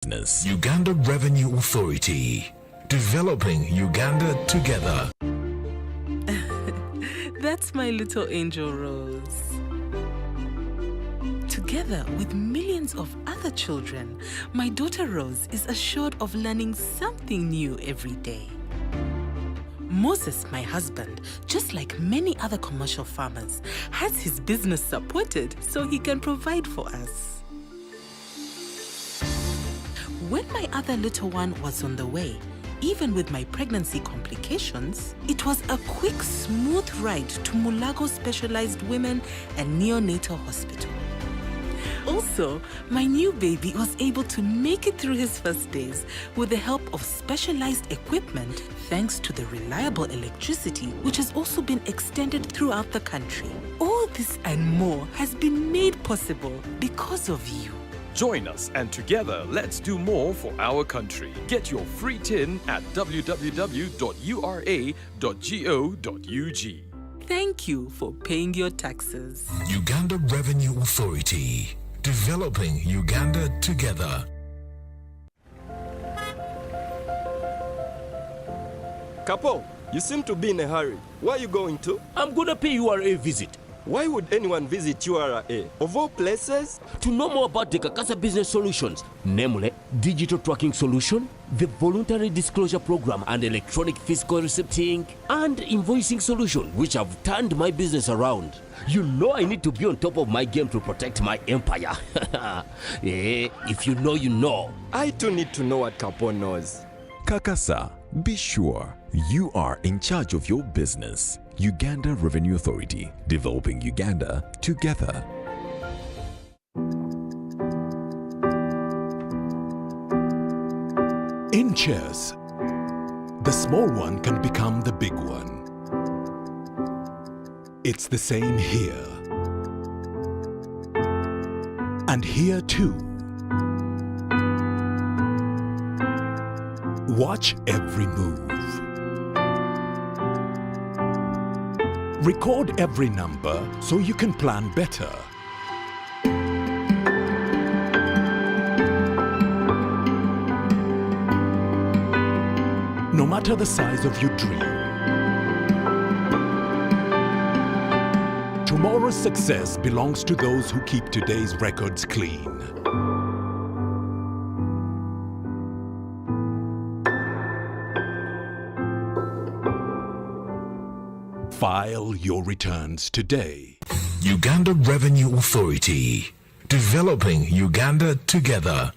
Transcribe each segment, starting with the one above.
Uganda Revenue Authority, developing Uganda together. That's my little angel Rose. Together with millions of other children, my daughter Rose is assured of learning something new every day. Moses, my husband, just like many other commercial farmers, has his business supported so he can provide for us. When my other little one was on the way, even with my pregnancy complications, it was a quick, smooth ride to Mulago Specialized Women and Neonatal Hospital. Also, my new baby was able to make it through his first days with the help of specialized equipment thanks to the reliable electricity which has also been extended throughout the country. All this and more has been made possible because of you. Join us and together let's do more for our country. Get your free tin at www.ura.go.ug. Thank you for paying your taxes. Uganda Revenue Authority, developing Uganda together. Kapo, you seem to be in a hurry. Where are you going to? I'm gonna pay URA visit. Why would anyone visit URA? Of all places? To know more about the Kakasa Business Solutions, namely digital tracking solution, the voluntary disclosure program and electronic fiscal receipting, and invoicing solution, which have turned my business around. You know I need to be on top of my game to protect my empire. If you know, you know. I too need to know what Kapo knows. Kakasa, be sure you are in charge of your business. Uganda Revenue Authority, developing Uganda together. In chess, the small one can become the big one. It's the same here. And here too. Watch every move. Record every number so you can plan better. No matter the size of your dream, tomorrow's success belongs to those who keep today's records clean. File your returns today. Uganda Revenue Authority, developing Uganda together.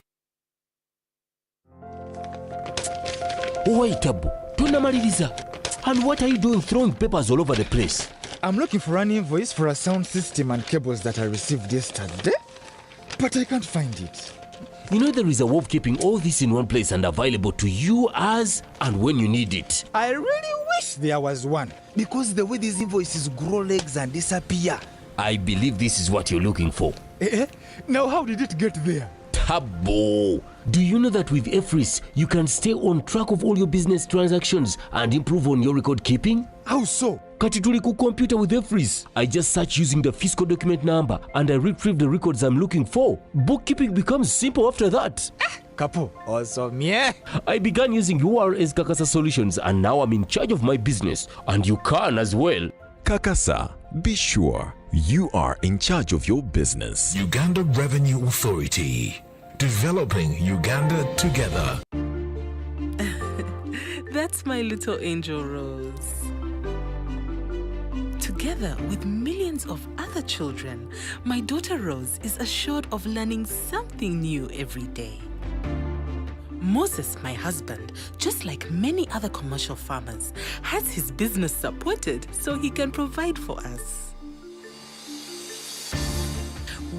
Wait, Abu, tunamaliriza. And what are you doing throwing papers all over the place? I'm looking for an invoice for a sound system and cables that I received yesterday, but I can't find it. You know there is a way of keeping all this in one place and available to you as and when you need it. I really wish there was one, because the way these invoices grow legs and disappear. I believe this is what you're looking for. Now how did it get there? Tabo! Do you know that with EFRIS, you can stay on track of all your business transactions and improve on your record keeping? How so? Kati tuli ku computer with EFRIS. I just search using the fiscal document number and I retrieve the records I'm looking for. Bookkeeping becomes simple after that. Kapo, awesome, yeah. I began using URA's Kakasa Solutions and now I'm in charge of my business. And you can as well. Kakasa, be sure you are in charge of your business. Uganda Revenue Authority, developing Uganda together. That's my little angel Rose. Together with millions of other children, my daughter Rose is assured of learning something new every day. Moses, my husband, just like many other commercial farmers, has his business supported so he can provide for us.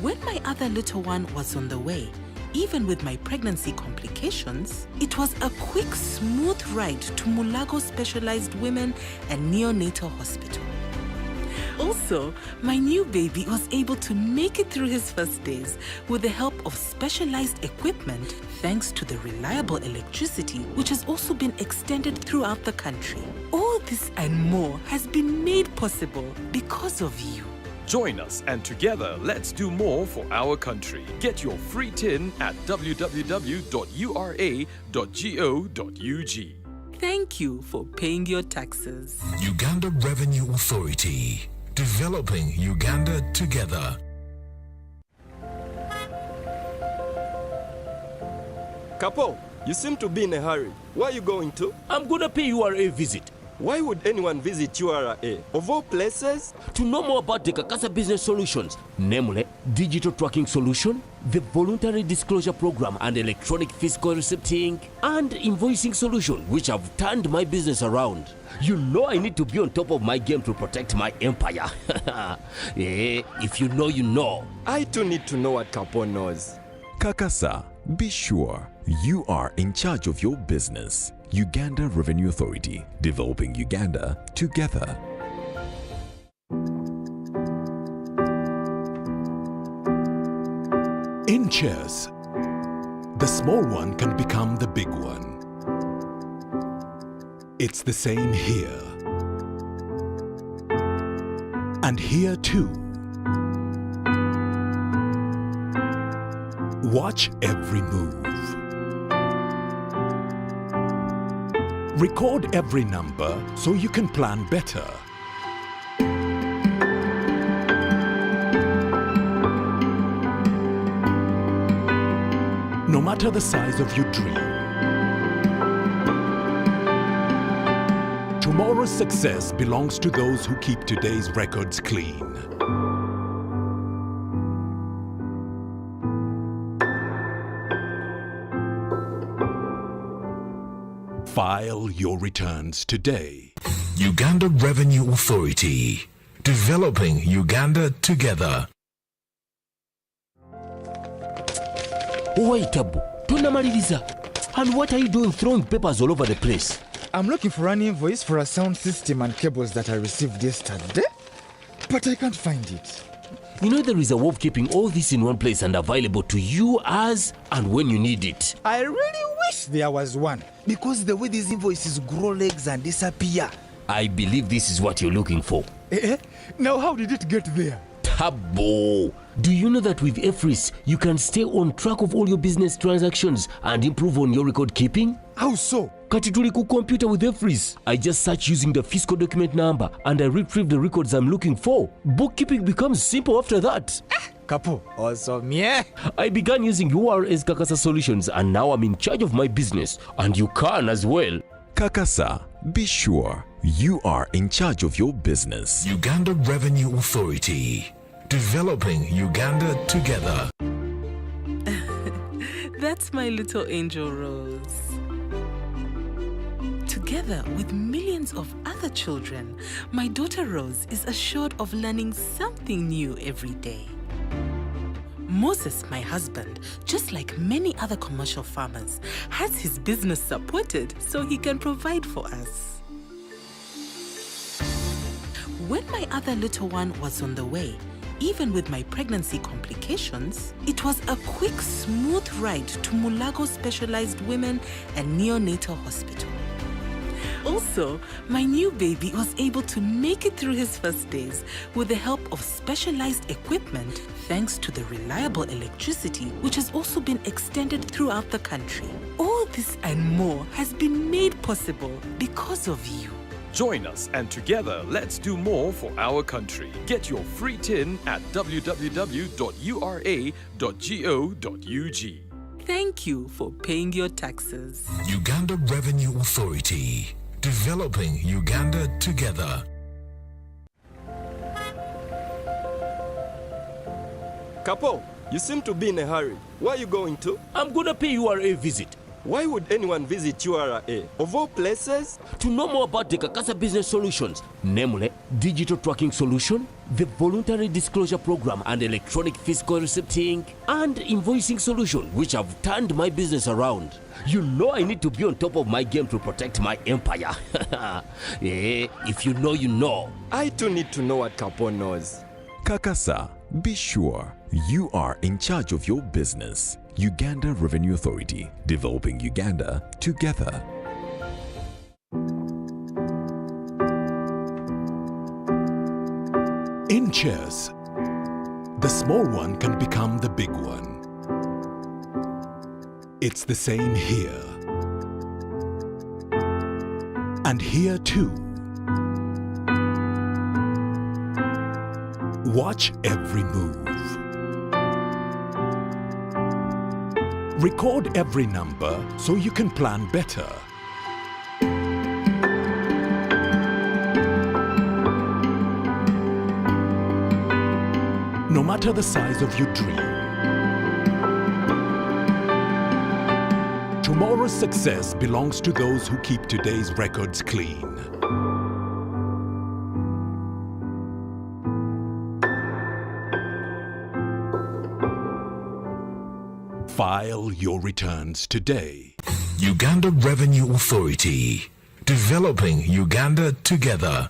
When my other little one was on the way, even with my pregnancy complications, it was a quick, smooth ride to Mulago Specialized Women and Neonatal Hospital. Also, my new baby was able to make it through his first days with the help of specialized equipment thanks to the reliable electricity which has also been extended throughout the country. All this and more has been made possible because of you. Join us and together let's do more for our country. Get your free tin at www.ura.go.ug. Thank you for paying your taxes. Uganda Revenue Authority. Developing Uganda together. Couple, you seem to be in a hurry. Where are you going to? I'm gonna pay URA visit Why would anyone visit URA? Of all places? to know more about the Kakasa business solutions, namely digital tracking solution, the voluntary disclosure program and electronic fiscal receipting, and invoicing solution, which have turned my business around. You know I need to be on top of my game to protect my empire. If you know, you know. I too need to know what Couple knows. Kakasa, be sure you are in charge of your business. Uganda Revenue Authority, developing Uganda together. In chess, the small one can become the big one. It's the same here. And here too. Watch every move. Record every number so you can plan better. No matter the size of your dream, tomorrow's success belongs to those who keep today's records clean. File your returns today. Uganda Revenue Authority. Developing Uganda together. Wait, Abu, tunamaliriza. And what are you doing throwing papers all over the place? I'm looking for an invoice for a sound system and cables that I received yesterday, but I can't find it. You know there is a way of keeping all this in one place and available to you as and when you need it. I really wish there was one, because the way these invoices grow legs and disappear. I believe this is what you're looking for. Now how did it get there? Tabo! Do you know that with EFRIS, you can stay on track of all your business transactions and improve on your record keeping? How so? Kati tuli ku computer with EFRIS. I just search using the fiscal document number and I retrieve the records I'm looking for. Bookkeeping becomes simple after that. Kapo, awesome, yeah. I began using URS Kakasa Solutions and now I'm in charge of my business. And you can as well. Kakasa, be sure you are in charge of your business. Uganda Revenue Authority. Developing Uganda together. That's my little angel Rose. Together with millions of other children, my daughter Rose is assured of learning something new every day. Moses, my husband, just like many other commercial farmers, has his business supported so he can provide for us. When my other little one was on the way, even with my pregnancy complications, it was a quick, smooth ride to Mulago Specialized Women and Neonatal Hospital. Also, my new baby was able to make it through his first days with the help of specialized equipment thanks to the reliable electricity which has also been extended throughout the country. All this and more has been made possible because of you. Join us and together let's do more for our country. Get your free tin at www.ura.go.ug. Thank you for paying your taxes. Uganda Revenue Authority. Developing Uganda together. Couple, you seem to be in a hurry. Where are you going to? I'm gonna pay URA visit Why would anyone visit URA? Of all places? to know more about the Kakasa business solutions, namely digital tracking solution, the voluntary disclosure program and electronic fiscal receipting, and invoicing solution, which have turned my business around. You know I need to be on top of my game to protect my empire. If you know, you know. I too need to know what Couple knows. Kakasa, be sure you are in charge of your business. Uganda Revenue Authority, developing Uganda together. In chess, The small one can become the big one. It's the same here. And here too. Watch every move. Record every number so you can plan better. No matter the size of your dream, tomorrow's success belongs to those who keep today's records clean. File your returns today. Uganda Revenue Authority. Developing Uganda together.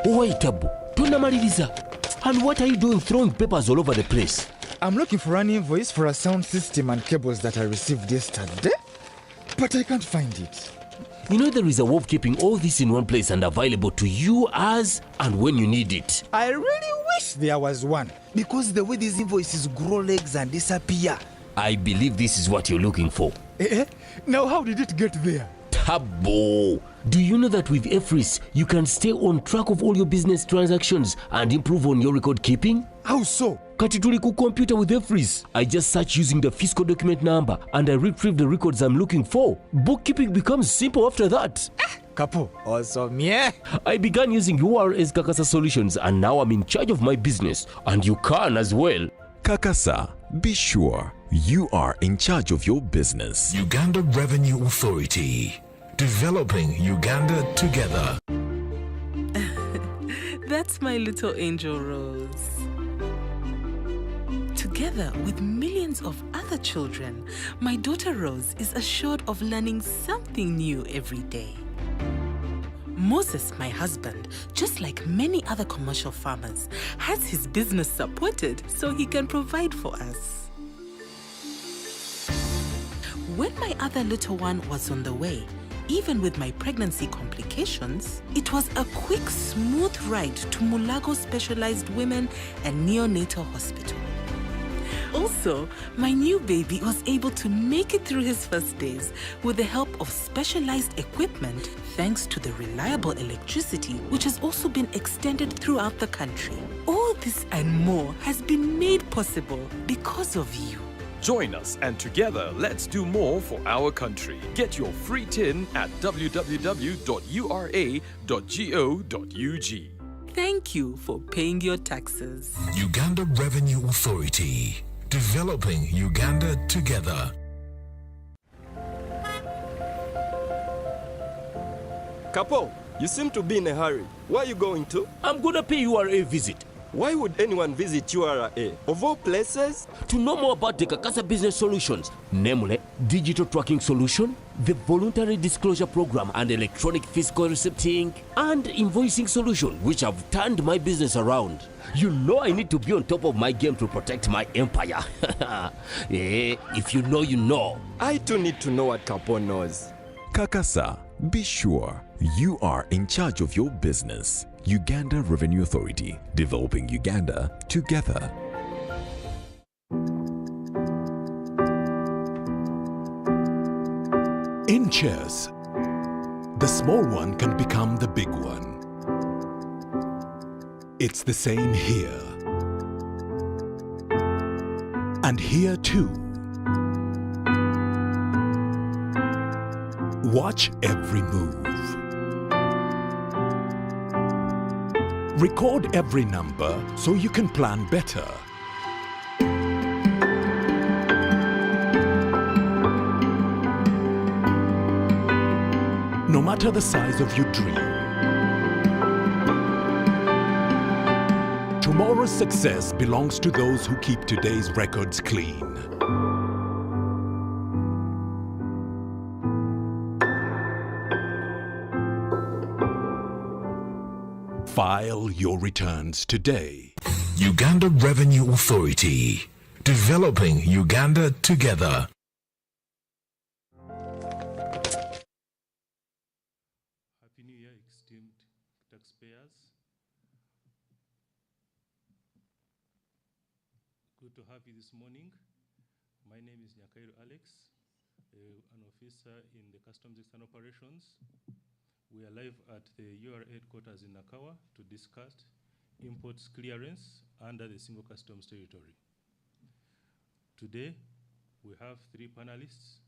Wait, Abu. Tunamaliriza. And what are you doing throwing papers all over the place? I'm looking for an invoice for a sound system and cables that I received yesterday, but I can't find it. You know there is a way of keeping all this in one place and available to you as and when you need it. I really wish there was one, because the way these invoices grow legs and disappear. I believe this is what you're looking for. Now how did it get there? Tabo! Do you know that with EFRIS, you can stay on track of all your business transactions and improve on your record keeping? How so? Kati tuli ku computer with EFRIS. I just search using the fiscal document number and I retrieve the records I'm looking for. Bookkeeping becomes simple after that. Kapo, awesome, yeah. I began using URS Kakasa Solutions and now I'm in charge of my business. And you can as well. Kakasa, be sure you are in charge of your business. Uganda Revenue Authority. Developing Uganda together. That's my little angel Rose. Together with millions of other children, my daughter Rose is assured of learning something new every day. Moses, my husband, just like many other commercial farmers, has his business supported so he can provide for us. When my other little one was on the way, even with my pregnancy complications, it was a quick, smooth ride to Mulago Specialized Women and Neonatal Hospital. Also, my new baby was able to make it through his first days with the help of specialized equipment thanks to the reliable electricity which has also been extended throughout the country. All this and more has been made possible because of you. Join us and together let's do more for our country. Get your free tin at www.ura.go.ug. Thank you for paying your taxes. Uganda Revenue Authority. Developing Uganda together. Kapo, you seem to be in a hurry. Where are you going to? I'm gonna pay URA visit. Why would anyone visit URA? Of all places? To know more about the Kakasa Business Solutions, namely digital tracking solution, the voluntary disclosure program and electronic fiscal receipting and invoicing solution which have turned my business around. You know I need to be on top of my game to protect my empire. If you know, you know. I too need to know what Kapo knows. Kakasa, be sure you are in charge of your business. Uganda Revenue Authority. Developing Uganda together. In chess, the small one can become the big one. It's the same here. And here too. Watch every move. Record every number so you can plan better. No matter the size of your dream, tomorrow's success belongs to those who keep today's records clean. File your returns today. Uganda Revenue Authority. Developing Uganda together. Happy New Year, esteemed taxpayers. have you this morning. My name is Nyakairu Alex, an officer in the Customs External Operations. We are live at the UR headquarters in Nakawa to discuss imports clearance under the single customs territory. Today, we have three panelists.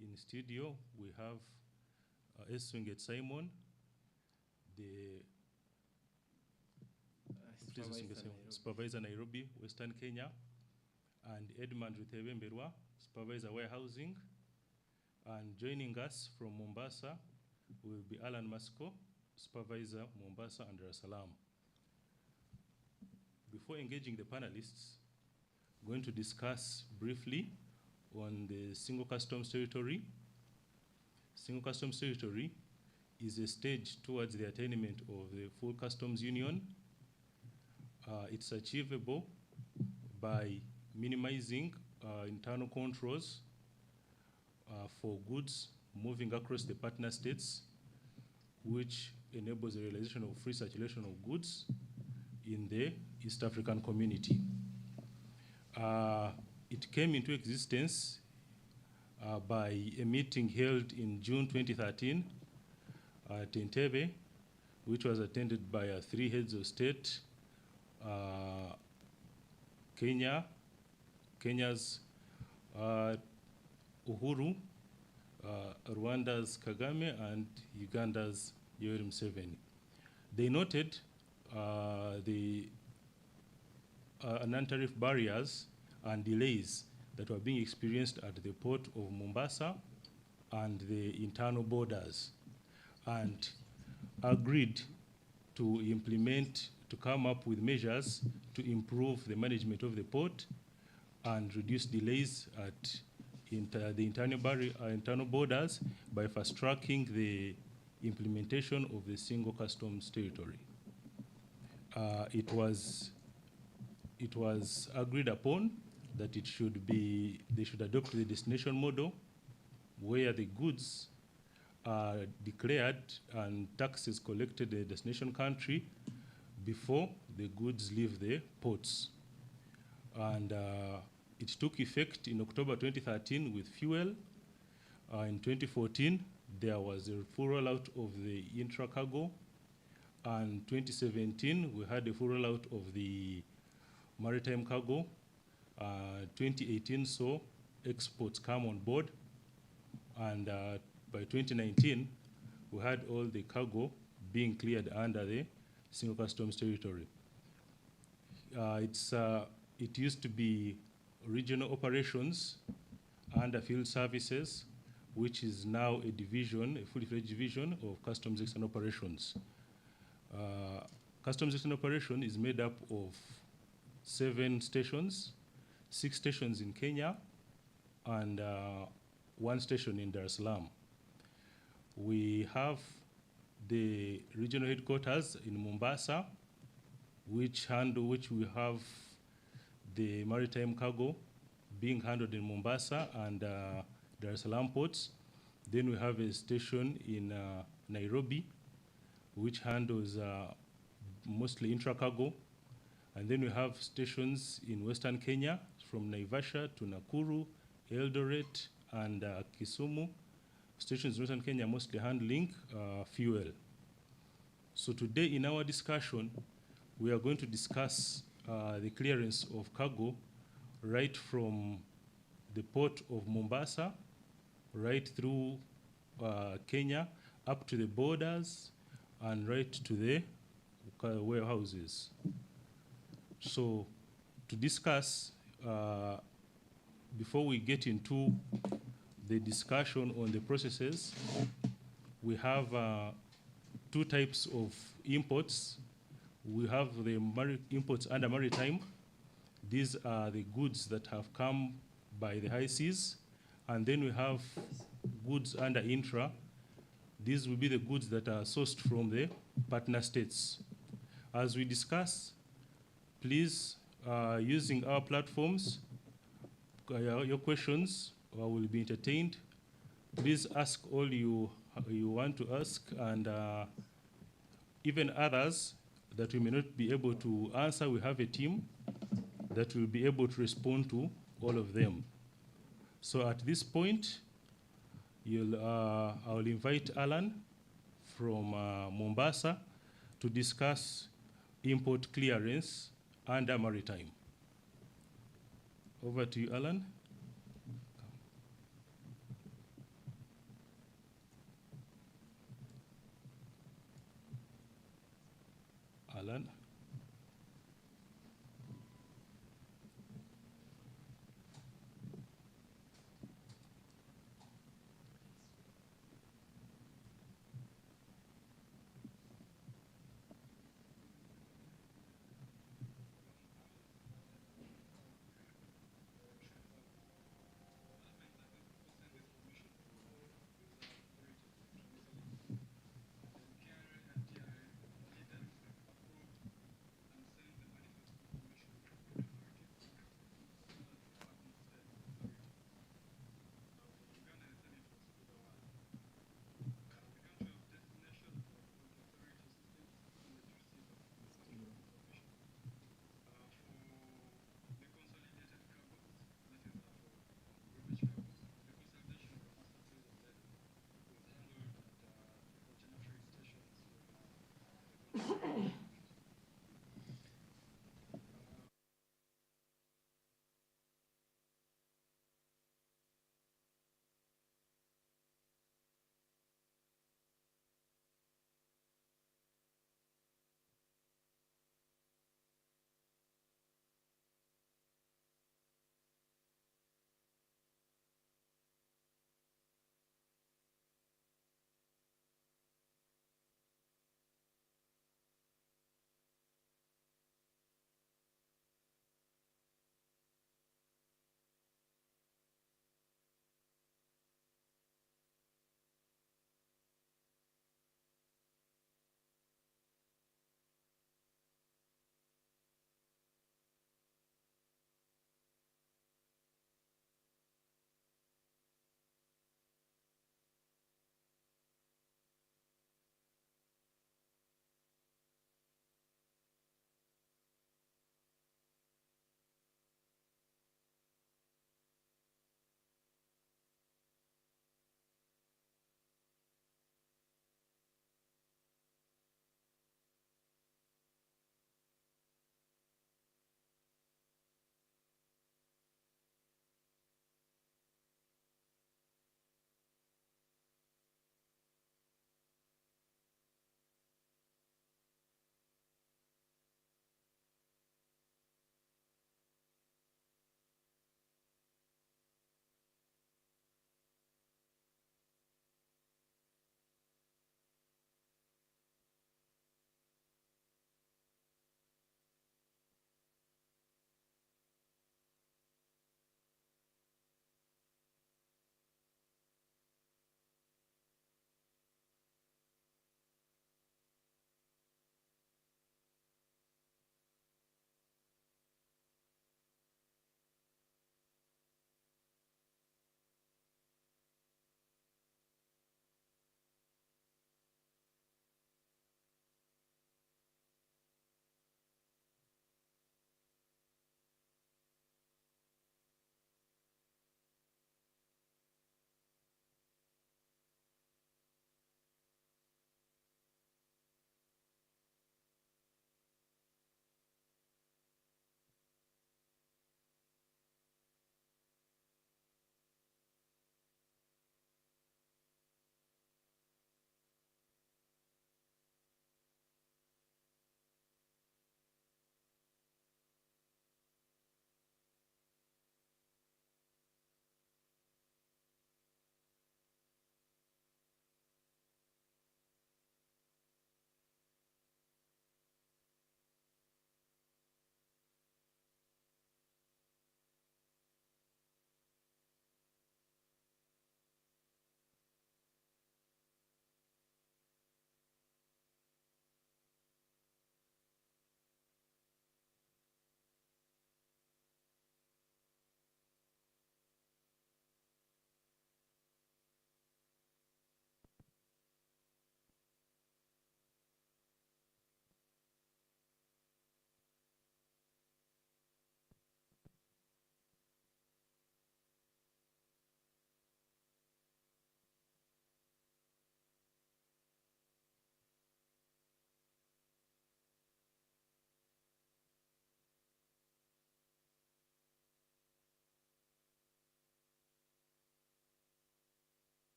In studio, we have S. Swingate Simon, the Supervisor Nairobi, Western Kenya, and Edmund Rutebemberwa, Supervisor Warehousing. And joining us from Mombasa will be Alan Masco, Supervisor Mombasa and Dar es Salaam. Before engaging the panelists, I'm going to discuss briefly on the single customs territory. Single customs territory is a stage towards the attainment of the full customs union. It's achievable by minimizing internal controls for goods moving across the partner states, which enables the realization of free circulation of goods in the East African community. It came into existence by a meeting held in June 2013 at Entebbe, which was attended by three heads of state, Kenya's Uhuru, Rwanda's Kagame, and Uganda's Yoweri Museveni. They noted the non-tariff barriers and delays that were being experienced at the port of Mombasa and the internal borders, and agreed to come up with measures to improve the management of the port and reduce delays at the internal borders by fast-tracking the implementation of the single customs territory. It was agreed upon that they should adopt the destination model, where the goods are declared and taxes collected in the destination country before the goods leave the ports. And it took effect in October 2013 with fuel. In 2014, there was a full rollout of the intra-cargo. And 2017, we had a full rollout of the maritime cargo. 2018 saw exports come on board. And by 2019, we had all the cargo being cleared under the single customs territory. It used to be regional operations under field services, which is now a division, a fully fledged division of customs external operations. Customs external operation is made up of 7 stations, 6 stations in Kenya, and 1 station in Dar es Salaam. We have the regional headquarters in Mombasa, which we have the maritime cargo being handled in Mombasa and Dar es Salaam ports. Then we have a station in Nairobi, which handles mostly intra-cargo. And then we have stations in Western Kenya, from Naivasha to Nakuru, Eldoret, and Kisumu. Stations in Western Kenya mostly handling fuel. So today in our discussion, we are going to discuss the clearance of cargo right from the port of Mombasa, right through Kenya, up to the borders, and right to the warehouses. So to discuss, before we get into the discussion on the processes, we have 2 types of imports. We have the imports under maritime. These are the goods that have come by the high seas. And then we have goods under intra. These will be the goods that are sourced from the partner states. As we discuss, please, using our platforms, your questions will be entertained. Please ask all you want to ask, and even others that we may not be able to answer. We have a team that will be able to respond to all of them. So at this point, I'll invite Alan from Mombasa to discuss import clearance under maritime. Over to you, Alan. Alan.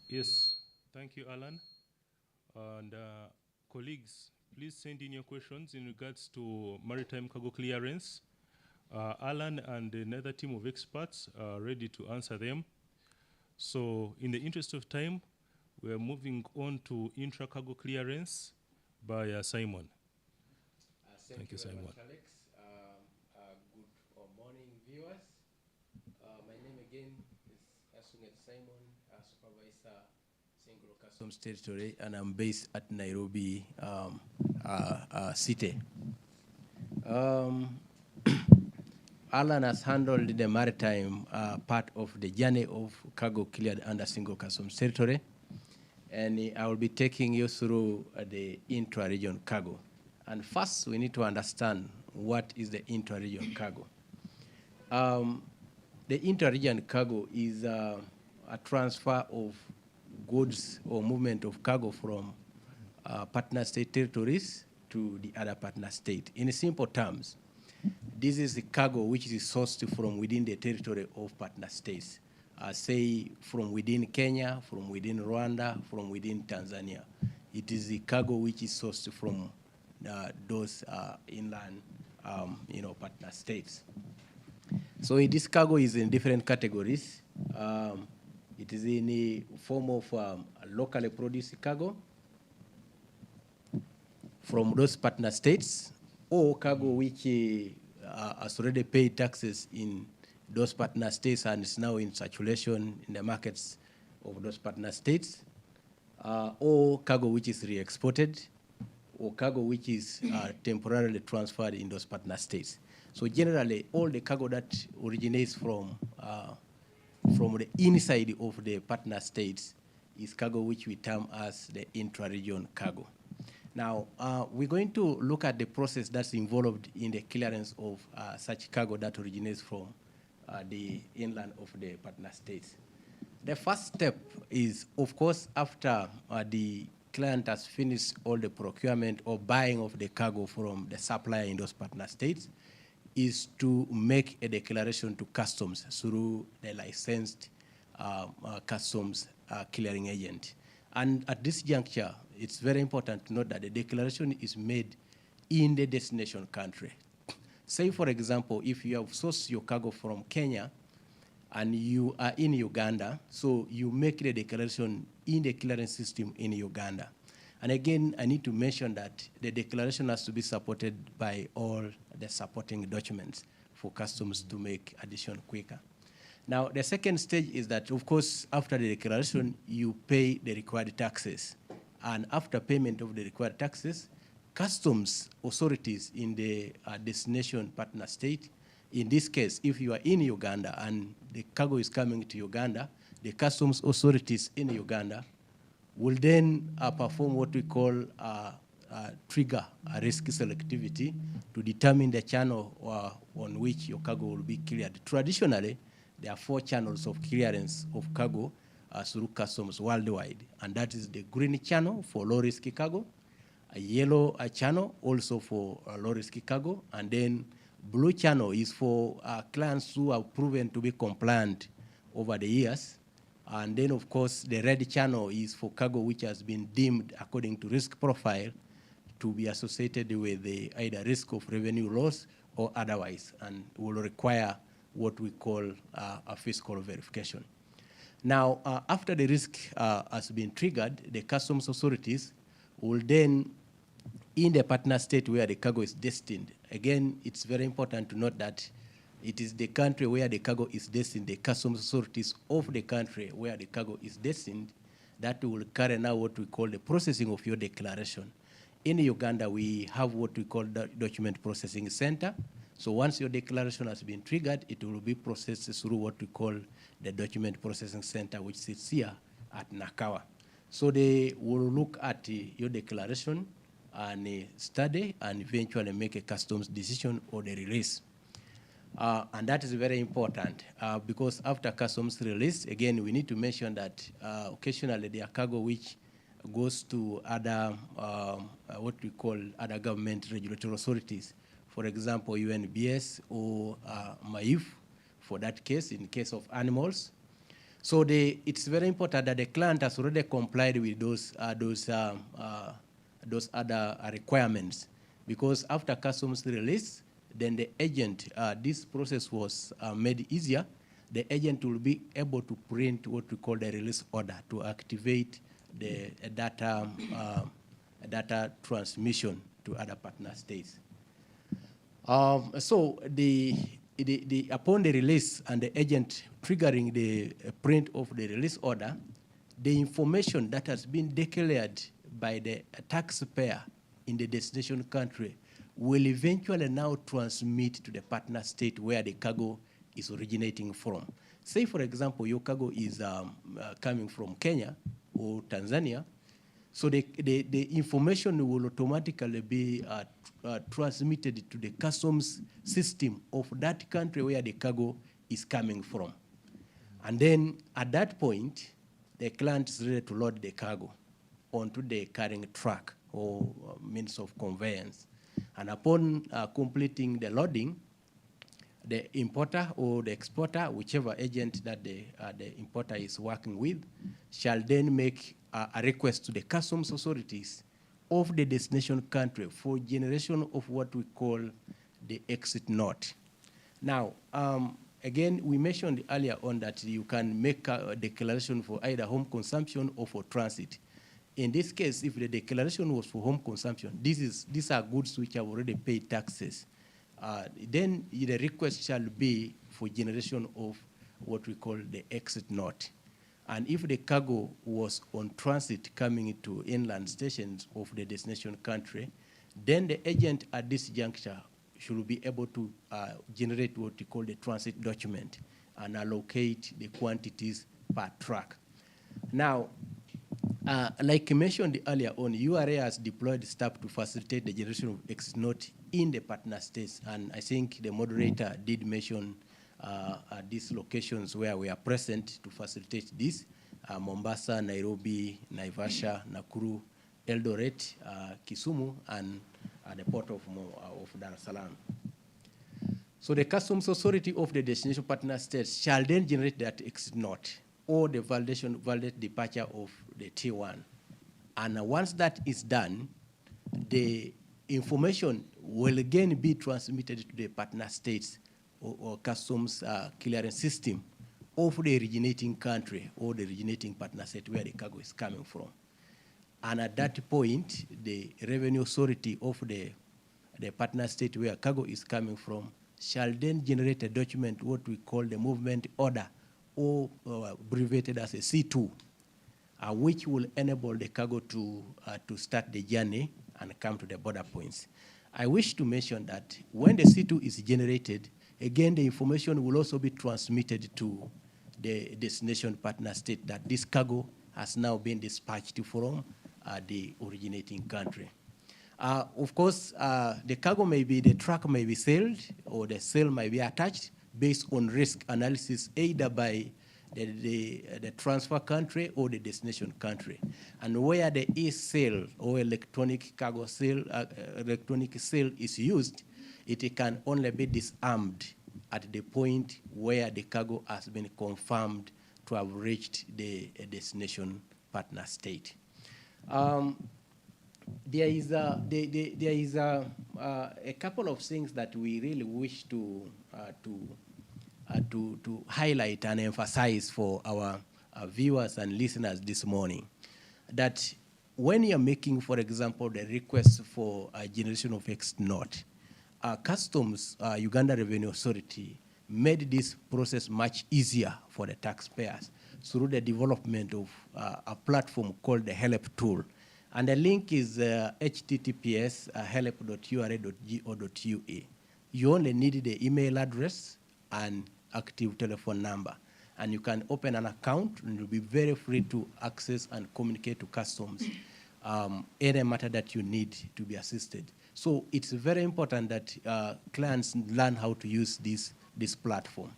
Yes, thank you, Alan. And colleagues, please send in your questions in regards to maritime cargo clearance. Alan and another team of experts are ready to answer them. So in the interest of time, we are moving on to intra-cargo clearance by Simon. Thank you, Simon. Much, Alex. Good morning, viewers. My name again is Asunget Simon, Supervisor, Single Customs Territory, and I'm based at Nairobi City. Alan has handled the maritime part of the journey of cargo cleared under Single Customs Territory, and I will be taking you through the intra-region cargo. And first, we need to understand what is the intra-region cargo. The intra-region cargo is a transfer of goods or movement of cargo from partner state territories to the other partner state. In simple terms, this is the cargo which is sourced from within the territory of partner states. Say from within Kenya, from within Rwanda, from within Tanzania. It is the cargo which is sourced from those inland, partner states. So this cargo is in different categories. It is in the form of locally produced cargo from those partner states, or cargo which has already paid taxes in those partner states and is now in circulation in the markets of those partner states, or cargo which is re-exported, or cargo which is temporarily transferred in those partner states. So generally, all the cargo that originates from the inside of the partner states is cargo which we term as the intra-region cargo. Now, we're going to look at the process that's involved in the clearance of such cargo that originates from the inland of the partner states. The first step is, of course, after the client has finished all the procurement or buying of the cargo from the supplier in those partner states, is to make a declaration to customs through the licensed customs clearing agent. And at this juncture, it's very important to note that the declaration is made in the destination country. Say, for example, if you have sourced your cargo from Kenya and you are in Uganda, so you make the declaration in the clearance system in Uganda. And again, I need to mention that the declaration has to be supported by all the supporting documents for customs to make addition quicker. Now, the second stage is that, of course, after the declaration, you pay the required taxes. And after payment of the required taxes, customs authorities in the destination partner state, in this case, if you are in Uganda and the cargo is coming to Uganda, the customs authorities in Uganda will then perform what we call trigger risk selectivity to determine the channel on which your cargo will be cleared. Traditionally, there are 4 channels of clearance of cargo through customs worldwide, and that is the green channel for low-risk cargo, a yellow channel also for low-risk cargo, and then blue channel is for clients who have proven to be compliant over the years. And then, of course, the red channel is for cargo which has been deemed, according to risk profile, to be associated with either risk of revenue loss or otherwise, and will require what we call a fiscal verification. Now, after the risk has been triggered, the customs authorities will then, in the partner state where the cargo is destined, again, it's very important to note that it is the country where the cargo is destined, the customs authorities of the country where the cargo is destined, that will carry now what we call the processing of your declaration. In Uganda, we have what we call the document processing center. So once your declaration has been triggered, it will be processed through what we call the document processing center, which sits here at Nakawa. So they will look at your declaration and study and eventually make a customs decision or the release. And that is very important because after customs release, again, we need to mention that occasionally there are cargo which goes to other, what we call other government regulatory authorities. For example, UNBS or MAIF, for that case, in case of animals. So it's very important that the client has already complied with those other requirements, because after customs release, then the agent, this process was made easier. The agent will be able to print what we call the release order to activate the data transmission to other partner states. So upon the release and the agent triggering the print of the release order, the information that has been declared by the taxpayer in the destination country will eventually now transmit to the partner state where the cargo is originating from. Say, for example, your cargo is coming from Kenya or Tanzania, so the information will automatically be transmitted to the customs system of that country where the cargo is coming from. And then at that point, the client is ready to load the cargo onto the carrying truck or means of conveyance. And upon completing the loading, the importer or the exporter, whichever agent that the importer is working with, shall then make a request to the customs authorities of the destination country for generation of what we call the exit note. Now, again, we mentioned earlier on that you can make a declaration for either home consumption or for transit. In this case, if the declaration was for home consumption, these are goods which have already paid taxes. Then the request shall be for generation of what we call the exit note. And if the cargo was on transit coming into inland stations of the destination country, then the agent at this juncture should be able to generate what we call the transit document and allocate the quantities per truck. Now, like mentioned earlier on, URA has deployed staff to facilitate the generation of exit note in the partner states, and I think the moderator did mention these locations where we are present to facilitate this: Mombasa, Nairobi, Naivasha, Nakuru, Eldoret, Kisumu, and the port of Dar es Salaam. So the customs authority of the destination partner states shall then generate that exit note or the validate departure of the T1. And once that is done, the information will again be transmitted to the partner states or customs clearance system of the originating country or the originating partner state where the cargo is coming from. And at that point, the revenue authority of the partner state where cargo is coming from shall then generate a document, what we call the movement order, or abbreviated as a C2, which will enable the cargo to start the journey and come to the border points. I wish to mention that when the C2 is generated, again, the information will also be transmitted to the destination partner state that this cargo has now been dispatched from the originating country. Of course, the truck may be sailed or the sail may be attached based on risk analysis either by the transfer country or the destination country. And where the e-sail or electronic cargo sail, electronic sail is used, it can only be disarmed at the point where the cargo has been confirmed to have reached the destination partner state. There is a couple of things that we really wish to highlight and emphasize for our viewers and listeners this morning. That when you're making, for example, the request for a generation of exit note, Customs, Uganda Revenue Authority, made this process much easier for the taxpayers through the development of a platform called the HELP tool. And the link is https://help.ura.go.ua. You only need the email address and active telephone number. And you can open an account and you'll be very free to access and communicate to customs any matter that you need to be assisted. So it's very important that clients learn how to use this platform.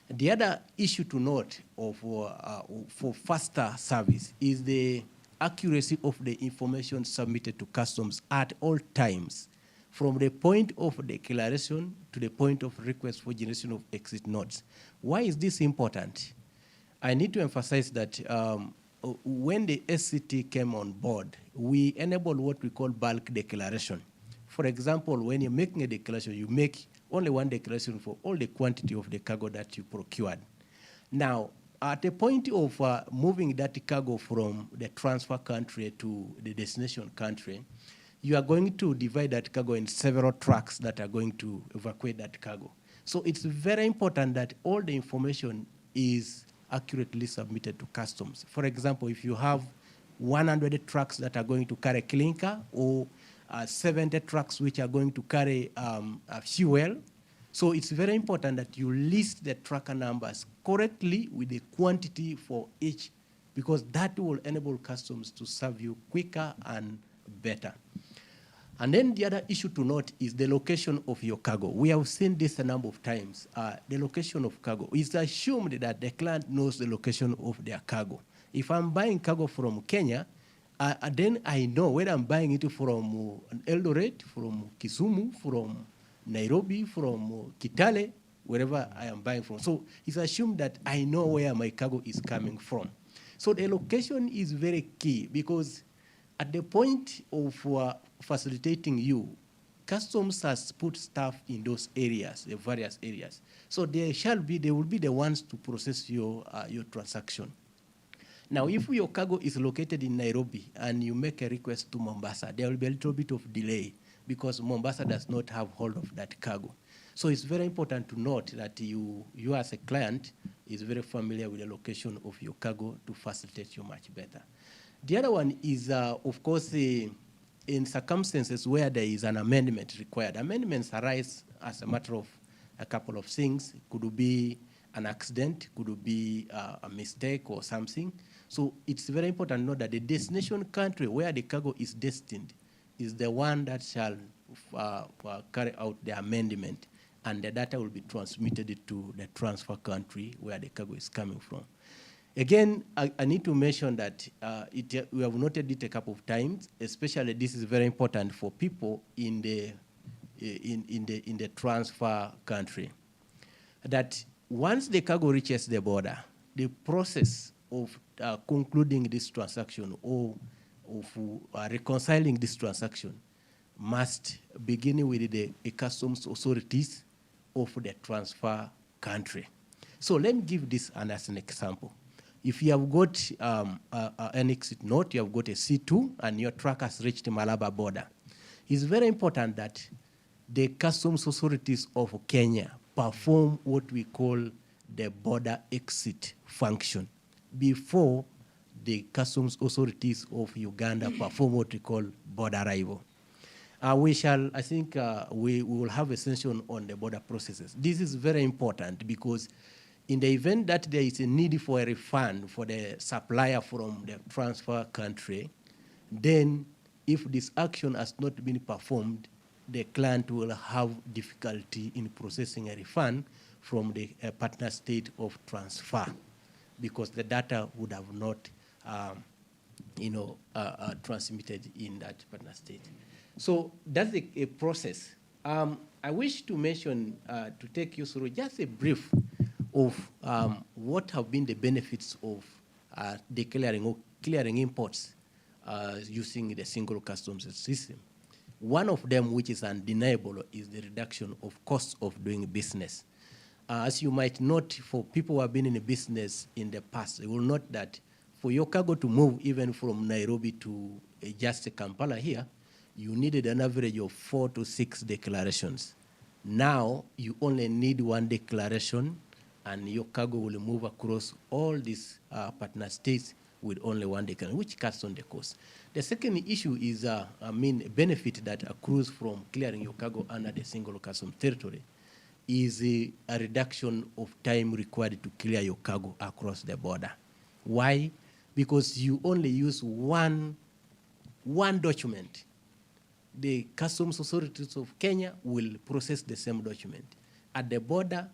The other issue to note for faster service is the accuracy of the information submitted to customs at all times, from the point of declaration to the point of request for generation of exit notes. Why is this important? I need to emphasize that when the SCT came on board, we enabled what we call bulk declaration. For example, when you're making a declaration, you make only one declaration for all the quantity of the cargo that you procured. Now, at the point of moving that cargo from the transfer country to the destination country, you are going to divide that cargo in several trucks that are going to evacuate that cargo. So it's very important that all the information is accurately submitted to customs. For example, if you have 100 trucks that are going to carry clinker or 70 trucks which are going to carry fuel, so it's very important that you list the tracker numbers correctly with the quantity for each, because that will enable customs to serve you quicker and better. And then the other issue to note is the location of your cargo. We have seen this a number of times. The location of cargo. It's assumed that the client knows the location of their cargo. If I'm buying cargo from Kenya, then I know whether I'm buying it from Eldoret, from Kisumu, from Nairobi, from Kitale, wherever I am buying from. So it's assumed that I know where my cargo is coming from. So the location is very key, because at the point of facilitating you, customs has put staff in those areas, the various areas. So they will be the ones to process your transaction. Now, if your cargo is located in Nairobi and you make a request to Mombasa, there will be a little bit of delay because Mombasa does not have hold of that cargo. So it's very important to note that you as a client is very familiar with the location of your cargo to facilitate you much better. The other one is, of course, in circumstances where there is an amendment required. Amendments arise as a matter of a couple of things. Could be an accident, could be a mistake or something. So it's very important to know that the destination country where the cargo is destined is the one that shall carry out the amendment, and the data will be transmitted to the transfer country where the cargo is coming from. Again, I need to mention that we have noted it a couple of times. Especially, this is very important for people in the transfer country. That once the cargo reaches the border, the process of concluding this transaction or of reconciling this transaction must begin with the customs authorities of the transfer country. So let me give this as an example. If you have got an exit note, you have got a C2, and your truck has reached the Malaba border, it's very important that the customs authorities of Kenya perform what we call the border exit function before the customs authorities of Uganda perform what we call border arrival. I think we will have a session on the border processes. This is very important because in the event that there is a need for a refund for the supplier from the transfer country, then if this action has not been performed, the client will have difficulty in processing a refund from the partner state of transfer because the data would have not transmitted in that partner state. So that's a process. I wish to mention, to take you through just a brief of what have been the benefits of declaring or clearing imports using the single customs system. One of them, which is undeniable, is the reduction of costs of doing business. As you might note, for people who have been in a business in the past, they will note that for your cargo to move even from Nairobi to just Kampala here, you needed an average of 4 to 6 declarations. Now, you only need one declaration, and your cargo will move across all these partner states with only one declaration, which cuts on the cost. The second issue is, a benefit that accrues from clearing your cargo under the single customs territory is a reduction of time required to clear your cargo across the border. Why? Because you only use one document. The customs authorities of Kenya will process the same document. At the border,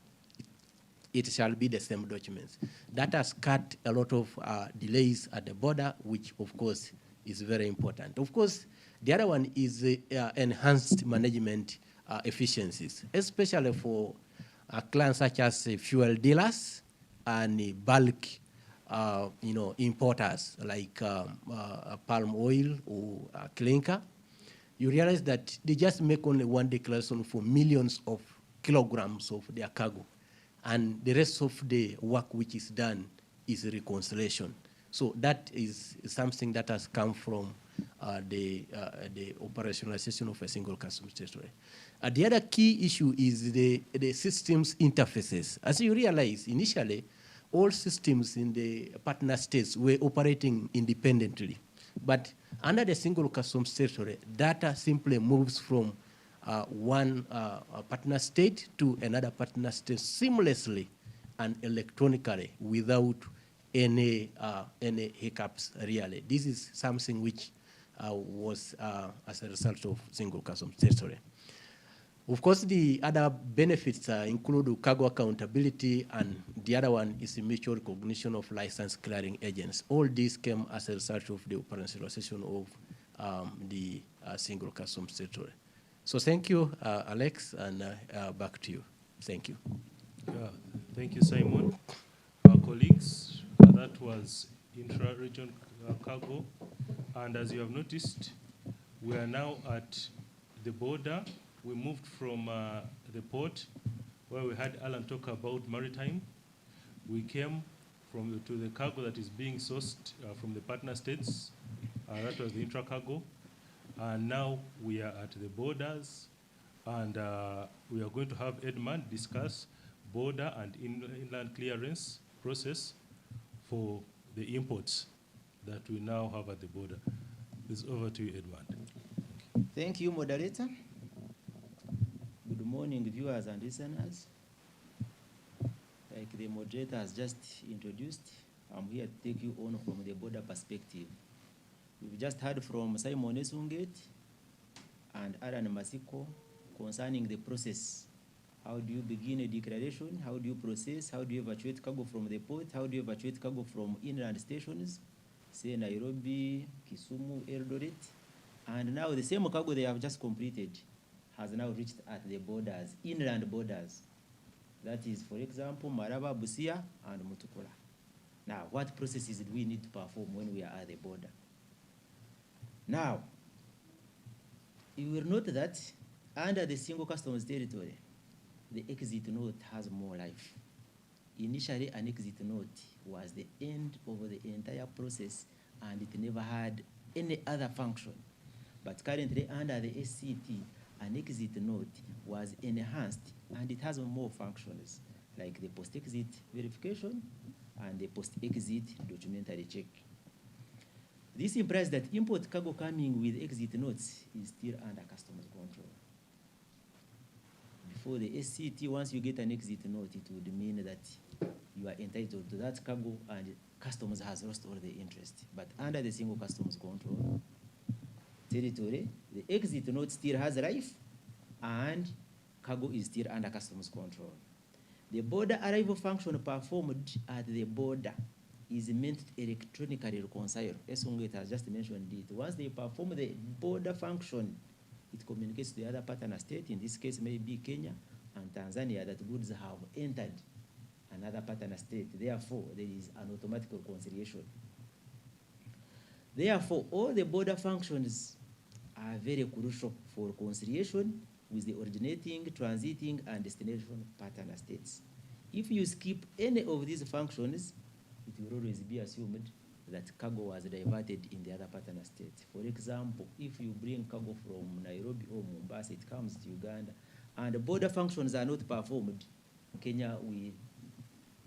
it shall be the same documents. That has cut a lot of delays at the border, which, of course, is very important. Of course, the other one is enhanced management efficiencies, especially for clients such as fuel dealers and bulk importers like palm oil or clinker, you realize that they just make only one declaration for millions of kilograms of their cargo. And the rest of the work which is done is reconciliation. So that is something that has come from the operationalization of a single customs territory. The other key issue is the systems interfaces. As you realize, initially, all systems in the partner states were operating independently. But under the single customs territory, data simply moves from one partner state to another partner state seamlessly and electronically without any hiccups, really. This is something which was as a result of single customs territory. Of course, the other benefits include cargo accountability, and the other one is the mutual recognition of license clearing agents. All these came as a result of the operationalization of the single customs territory. So thank you, Alex, and back to you. Thank you. Thank you, Simon. Colleagues, that was intra-regional cargo. And as you have noticed, we are now at the border. We moved from the port, where we had Alan talk about maritime. We came to the cargo that is being sourced from the partner states. That was the intra-cargo. And now we are at the borders, and we are going to have Edmund discuss border and inland clearance process for the imports that we now have at the border. It's over to you, Edmund. Thank you, moderator. Good morning, viewers and listeners. Like the moderator has just introduced, I'm here to take you on from the border perspective. We've just heard from Simon Esungate and Aaron Masiko concerning the process. How do you begin a declaration? How do you process? How do you evacuate cargo from the port? How do you evacuate cargo from inland stations, say Nairobi, Kisumu, Eldoret? And now the same cargo they have just completed has now reached at the borders, inland borders. That is, for example, Maraba, Busia, and Mutukula. Now, what processes do we need to perform when we are at the border? Now, you will note that under the single customs territory, the exit note has more life. Initially, an exit note was the end of the entire process, and it never had any other function. But currently, under the SCT, an exit note was enhanced, and it has more functions, like the post-exit verification and the post-exit documentary check. This implies that import cargo coming with exit notes is still under customs control. Before the SCT, once you get an exit note, it would mean that you are entitled to that cargo and customs has lost all the interest. But under the single customs control territory, the exit note still has life and cargo is still under customs control. The border arrival function performed at the border is meant to electronically reconcile. Esungate has just mentioned it. Once they perform the border function, it communicates to the other partner state, in this case maybe Kenya and Tanzania, that goods have entered another partner state. Therefore, there is an automatic reconciliation. Therefore, all the border functions are very crucial for reconciliation with the originating, transiting, and destination partner states. If you skip any of these functions, it will always be assumed that cargo was diverted in the other partner state. For example, if you bring cargo from Nairobi or Mombasa, it comes to Uganda, and the border functions are not performed, Kenya will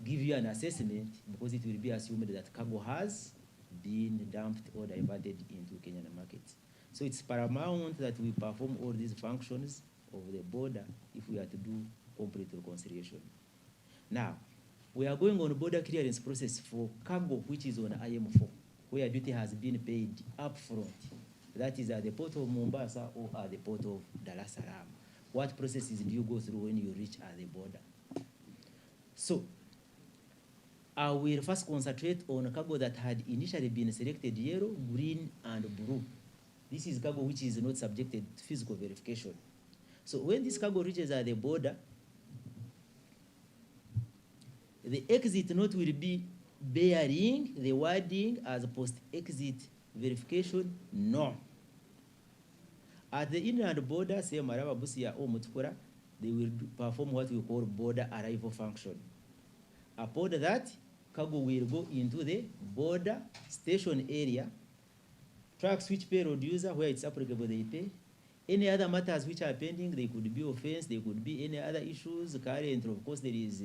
give you an assessment because it will be assumed that cargo has been dumped or diverted into Kenyan markets. So it's paramount that we perform all these functions of the border if we are to do complete reconciliation. Now, we are going on a border clearance process for cargo which is on IM4, where duty has been paid upfront. That is at the port of Mombasa or at the port of Dar es Salaam. What processes do you go through when you reach at the border? So, I will first concentrate on cargo that had initially been selected yellow, green, and blue. This is cargo which is not subjected to physical verification. So when this cargo reaches at the border, the exit note will be bearing the wording as post-exit verification? No. At the inland border, say Maraba, Busia, or Mutukura, they will perform what we call border arrival function. Upon that, cargo will go into the border station area, tracks which pay road user where it's applicable, they pay. Any other matters which are pending, they could be offense, they could be any other issues. Current, of course, there is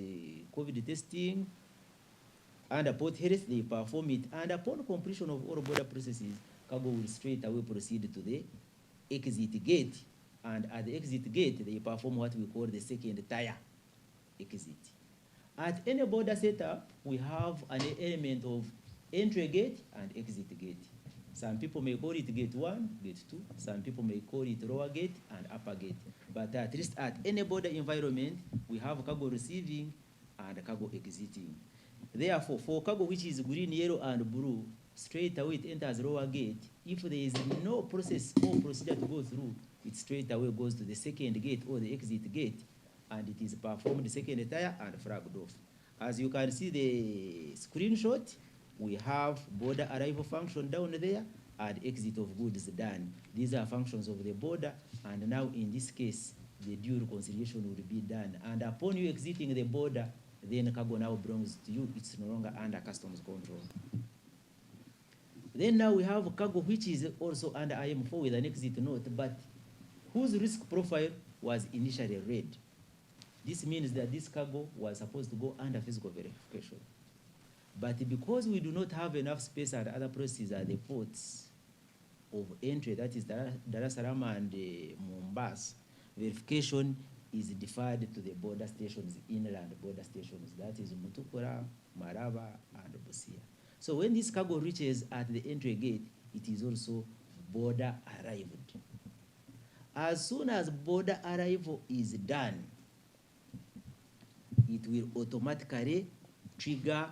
COVID testing. Under port health, they perform it. And upon completion of all border processes, cargo will straight away proceed to the exit gate. And at the exit gate, they perform what we call the second tier exit. At any border setup, we have an element of entry gate and exit gate. Some people may call it gate 1, gate 2. Some people may call it lower gate and upper gate. But at least at any border environment, we have cargo receiving and cargo exiting. Therefore, for cargo which is green, yellow, and blue, straight away it enters lower gate. If there is no process or procedure to go through, it straight away goes to the second gate or the exit gate, and it is performed the second tier and flagged off. As you can see the screenshot, we have border arrival function down there and exit of goods done. These are functions of the border, and now in this case, the due reconciliation will be done. And upon you exiting the border, then cargo now belongs to you. It's no longer under customs control. Then now we have cargo which is also under IM4 with an exit note, but whose risk profile was initially read. This means that this cargo was supposed to go under physical verification. But because we do not have enough space and other processes at the ports of entry, that is Dar es Salaam and Mombasa, verification is deferred to the border stations, inland border stations. That is Mutukura, Maraba, and Busia. So when this cargo reaches at the entry gate, it is also border arrived. As soon as border arrival is done, it will automatically trigger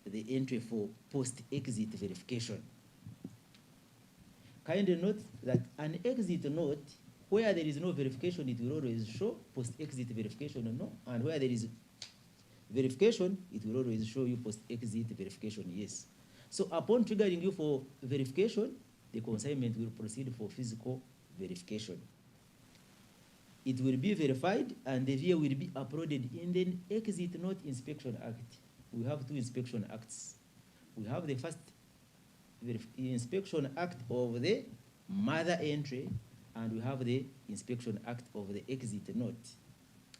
the entry for post-exit verification. Kindly note that an exit note, where there is no verification, it will always show post-exit verification or no, and where there is verification, it will always show you post-exit verification, yes. So upon triggering you for verification, the consignment will proceed for physical verification. It will be verified, and the view will be uploaded in the Exit Note Inspection Act. We have two inspection acts. We have the first inspection act of the mother entry, and we have the inspection act of the exit note.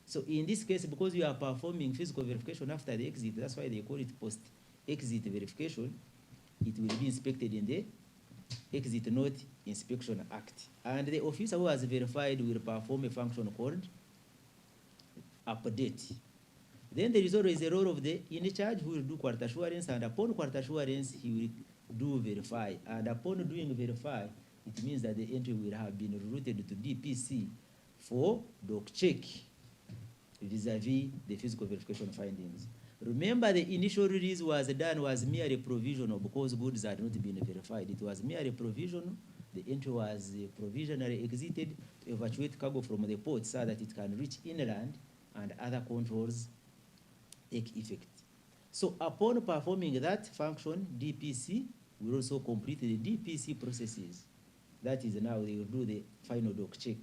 So in this case, because you are performing physical verification after the exit, that's why they call it post-exit verification, it will be inspected in the Exit Note Inspection Act. And the officer who has verified will perform a function called update. Then there is always a role of the in charge who will do quality assurance, and upon quality assurance, he will do verify. And upon doing verify, it means that the entry will have been routed to DPC for doc check vis-a-vis the physical verification findings. Remember, the initial release was merely provisional because goods had not been verified. It was merely provisional. The entry was provisionally exited to evacuate cargo from the port so that it can reach inland and other controls take effect. So upon performing that function, DPC will also complete the DPC processes. That is, now they will do the final doc check.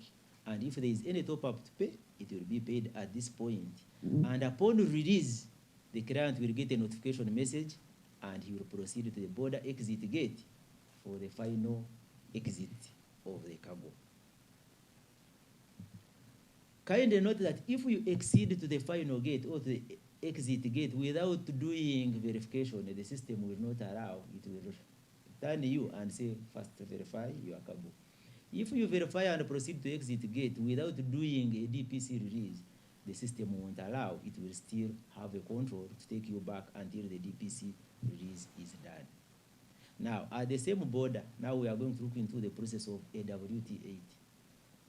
And if there is any top-up to pay, it will be paid at this point. And upon release, the client will get a notification message, and he will proceed to the border exit gate for the final exit of the cargo. Kindly note that if you exceed to the final gate or to the exit gate without doing verification, the system will not allow. It will turn you and say, first verify your cargo. If you verify and proceed to exit gate without doing a DPC release, the system won't allow. It will still have a control to take you back until the DPC release is done. Now, at the same border, now we are going to look into the process of AWT8.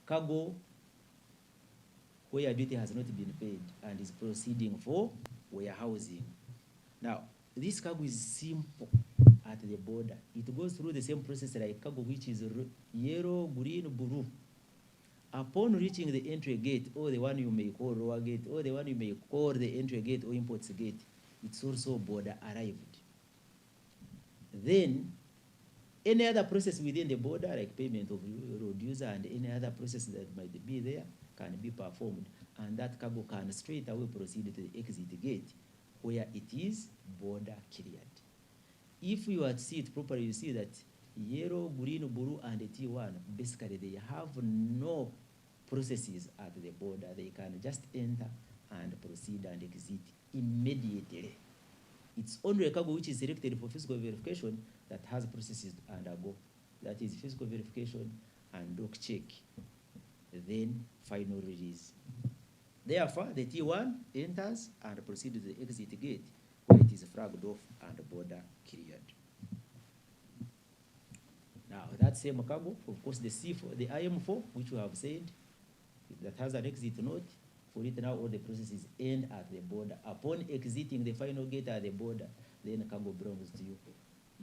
Cargo where duty has not been paid and is proceeding for warehousing. Now, this cargo is simple at the border. It goes through the same process like cargo which is yellow, green, blue. Upon reaching the entry gate, or the one you may call lower gate, or the one you may call the entry gate or imports gate, it's also border arrived. Then, any other process within the border, like payment of road user and any other process that might be there, can be performed, and that cargo can straight away proceed to the exit gate, where it is border cleared. If you are to see it properly, you see that yellow, green, blue, and the T1, basically they have no processes at the border. They can just enter and proceed and exit immediately. It's only a cargo which is selected for physical verification that has processes to undergo. That is physical verification and dock check, then final release. Therefore, the T1 enters and proceeds to the exit gate, where it is flagged off and border cleared. Now, that same cargo, of course, the C4, the IM4, which we have said, that has an exit note, for it now all the processes end at the border. Upon exiting the final gate at the border, then cargo belongs to you.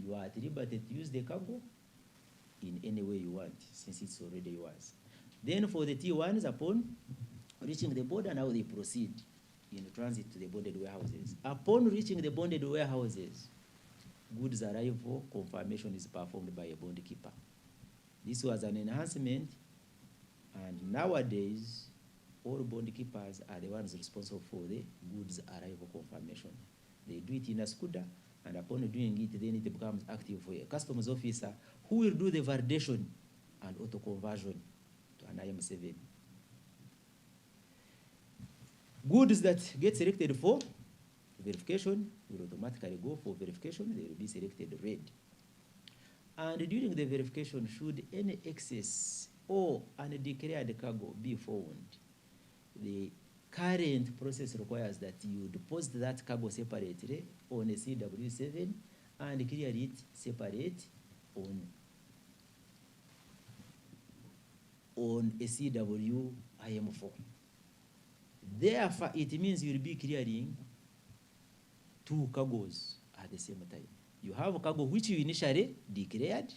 You are at liberty to use the cargo in any way you want, since it's already yours. Then for the T1s, upon reaching the border, now they proceed in transit to the bonded warehouses. Upon reaching the bonded warehouses, goods arrival confirmation is performed by a bond keeper. This was an enhancement, and nowadays, all bond keepers are the ones responsible for the goods arrival confirmation. They do it in a SCUDA, and upon doing it, then it becomes active for a customs officer who will do the validation and auto conversion to an IM7. Goods that get selected for verification will automatically go for verification. They will be selected red. And during the verification, should any excess or undeclared cargo be found, the current process requires that you deposit that cargo separately on a CW7 and clear it separate on a CW IM4. Therefore, it means you'll be clearing two cargoes at the same time. You have a cargo which you initially declared,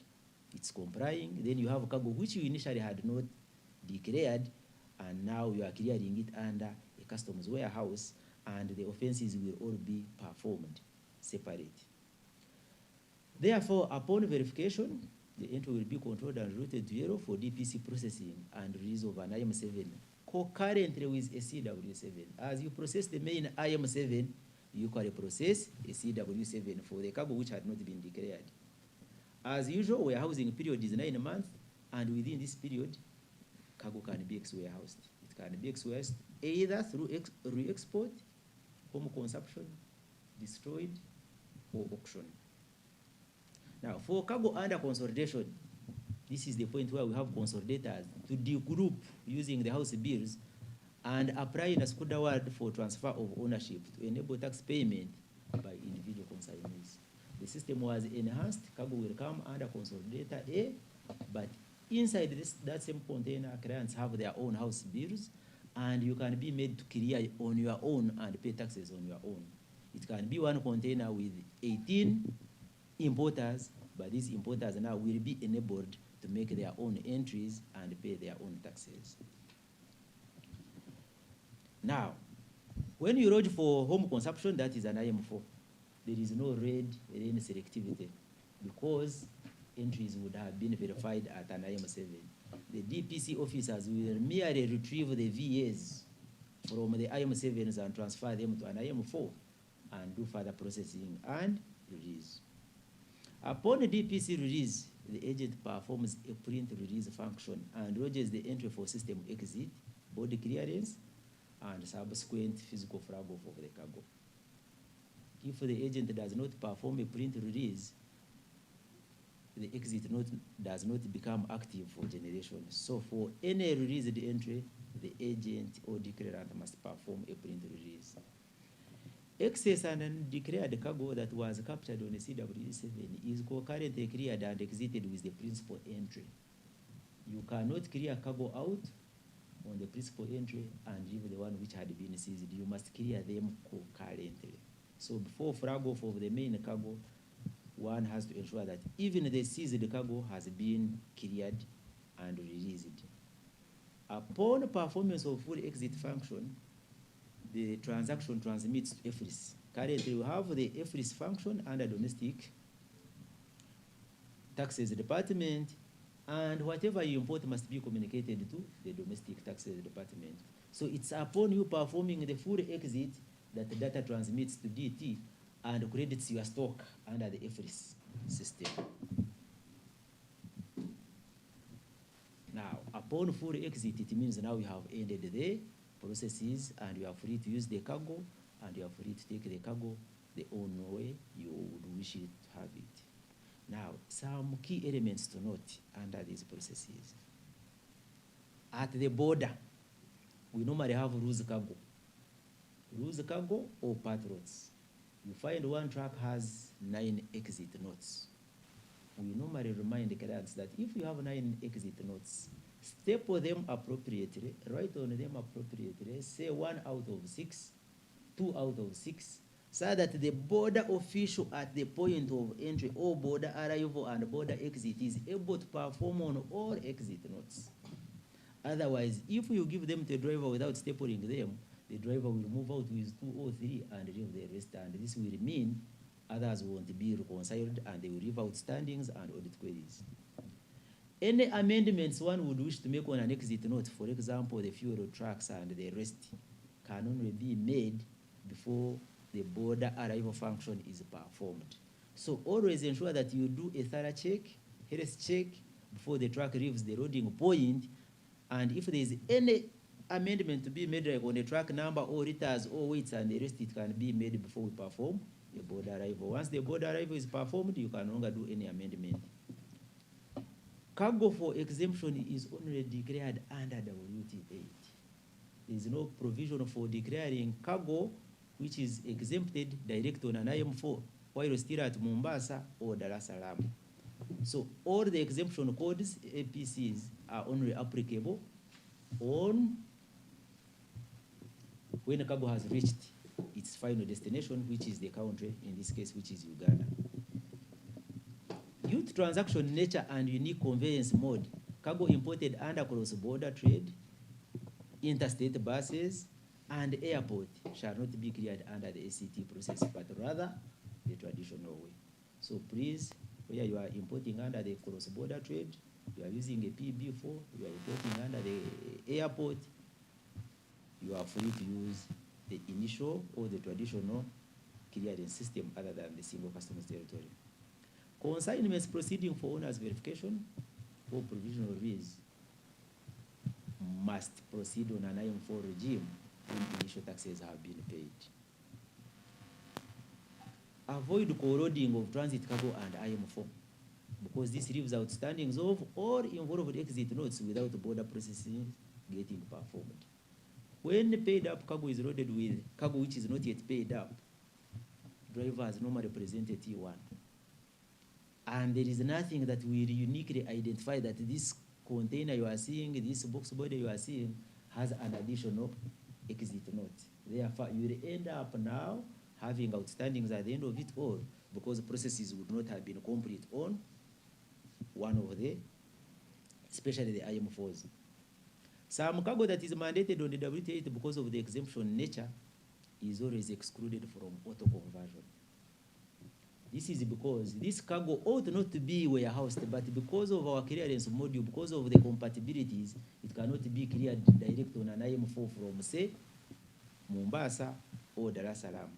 it's complying. Then you have a cargo which you initially had not declared, and now you are clearing it under a customs warehouse, and the offenses will all be performed separate. Therefore, upon verification, the entry will be controlled and routed to yellow for DPC processing and release of an IM7 concurrently with a CW7. As you process the main IM7, you can process a CW7 for the cargo which had not been declared. As usual, warehousing period is 9 months, and within this period, cargo can be ex-warehoused. It can be ex-warehoused either through re-export, home consumption, destroyed, or auction. Now, for cargo under consolidation, this is the point where we have consolidators to degroup using the house bills and applying a SCUDA word for transfer of ownership to enable tax payment by individual consignees. The system was enhanced. Cargo will come under consolidator A, but inside that same container, clients have their own house bills, and you can be made to clear on your own and pay taxes on your own. It can be one container with 18 importers, but these importers now will be enabled to make their own entries and pay their own taxes. Now, when you lodge for home consumption, that is an IM4. There is no red lane selectivity because entries would have been verified at an IM7. The DPC officers will merely retrieve the VAs from the IM7s and transfer them to an IM4 and do further processing and release. Upon DPC release, the agent performs a print release function and lodges the entry for system exit, body clearance, and subsequent physical flag off of the cargo. If the agent does not perform a print release, the exit note does not become active for generation. So for any released entry, the agent or declarant must perform a print release. Excess and undeclared cargo that was captured on the CW7 is concurrently cleared and exited with the principal entry. You cannot clear cargo out on the principal entry and leave the one which had been seized. You must clear them concurrently. So before flag off of the main cargo, one has to ensure that even the seized cargo has been cleared and released. Upon performance of full exit function, the transaction transmits to EFRIS. Currently, we have the EFRIS function under domestic taxes department, and whatever you import must be communicated to the domestic taxes department. So it's upon you performing the full exit that the data transmits to DT and credits your stock under the EFRIS system. Now, upon full exit, it means now you have ended the processes and you are free to use the cargo and you are free to take the cargo the own way you would wish it to have it. Now, some key elements to note under these processes. At the border, we normally have loose cargo. Loose cargo or patrols. You find one truck has 9 exit notes. We normally remind the clients that if you have 9 exit notes, staple them appropriately, write on them appropriately, say 1 out of 6, 2 out of 6, so that the border official at the point of entry or border arrival and border exit is able to perform on all exit notes. Otherwise, if you give them to the driver without stapling them, the driver will move out with 2 or 3 and leave the rest, and this will mean others won't be reconciled and they will leave outstandings and audit queries. Any amendments one would wish to make on an exit note, for example, the fuel trucks and the rest, can only be made before the border arrival function is performed. So always ensure that you do a thorough check, health check, before the truck leaves the loading point, and if there is any amendment to be made, like on the truck number or liters or weights and the rest, it can be made before we perform the border arrival. Once the border arrival is performed, you can no longer do any amendment. Cargo for exemption is only declared under WT8. There is no provision for declaring cargo which is exempted direct on an IM4 while still at Mombasa or Dar es Salaam. So all the exemption codes, APCs, are only applicable on when cargo has reached its final destination, which is the country, in this case, which is Uganda. Due to transaction nature and unique conveyance mode, cargo imported under cross-border trade, interstate buses, and airport shall not be cleared under the ACT process, but rather the traditional way. So please, where you are importing under the cross-border trade, you are using a PB4, you are importing under the airport, you are free to use the initial or the traditional clearance system other than the single customs territory. Consignments proceeding for owner's verification or provisional release must proceed on an IM4 regime when initial taxes have been paid. Avoid co-loading of transit cargo and IM4 because this leaves outstandings of or involved exit notes without border processing getting performed. When paid up cargo is loaded with cargo which is not yet paid up, drivers normally present a T1. And there is nothing that will uniquely identify that this container you are seeing, this box body you are seeing, has an additional exit note. Therefore, you will end up now having outstandings at the end of it all because processes would not have been complete on one of the, especially the IM4s. Some cargo that is mandated on the WT8 because of the exemption nature is always excluded from auto conversion. This is because this cargo ought not to be warehoused, but because of our clearance module, because of the compatibilities, it cannot be cleared direct on an IM4 from, say, Mombasa or Dar es Salaam.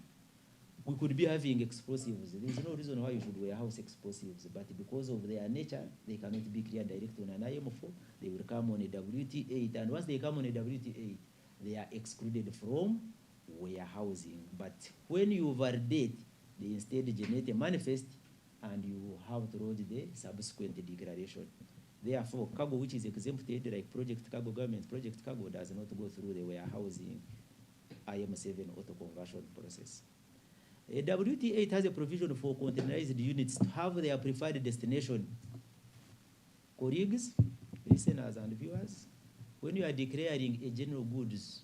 We could be having explosives. There is no reason why you should warehouse explosives, but because of their nature, they cannot be cleared direct on an IM4. They will come on a WT8, and once they come on a WT8, they are excluded from warehousing. But when you validate, they instead generate a manifest, and you have to load the subsequent declaration. Therefore, cargo which is exempted, like project cargo, government project cargo, does not go through the warehousing IM7 auto conversion process. A WT8 has a provision for containerized units to have their preferred destination. Colleagues, listeners, and viewers, when you are declaring a general goods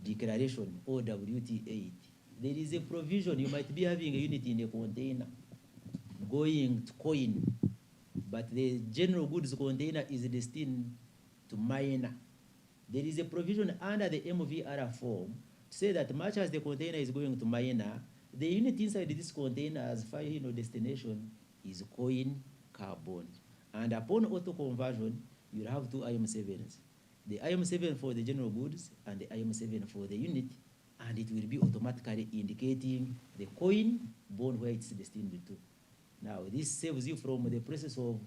declaration or WT8, there is a provision. You might be having a unit in a container going to coin, but the general goods container is destined to minor. There is a provision under the MVR form to say that much as the container is going to minor, the unit inside this container's final destination is coin carbon. And upon auto conversion, you'll have two IM7s. The IM7 for the general goods and the IM7 for the unit, and it will be automatically indicating the coin bond where it's destined to. Now, this saves you from the process of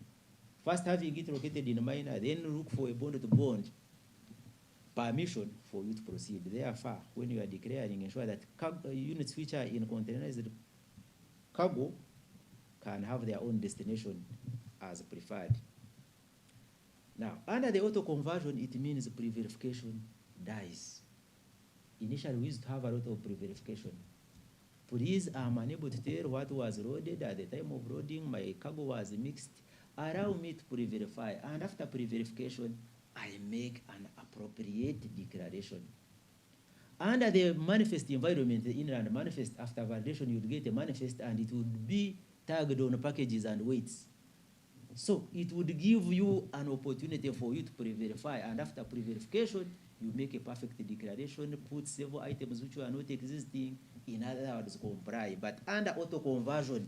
first having it located in a minor, then look for a bond to bond permission for you to proceed. Therefore, when you are declaring, ensure that units which are in containerized cargo can have their own destination as preferred. Now, under the auto conversion, it means pre-verification dies. Initially, we used to have a lot of pre-verification. Please, I'm unable to tell what was loaded at the time of loading. My cargo was mixed. Allow me to pre-verify, and after pre-verification, I make an appropriate declaration. Under the manifest environment, the inland manifest, after validation, you'd get a manifest, and it would be tagged on packages and weights. So it would give you an opportunity for you to pre-verify, and after pre-verification, you make a perfect declaration, put several items which are not existing, in other words, comply. But under auto conversion,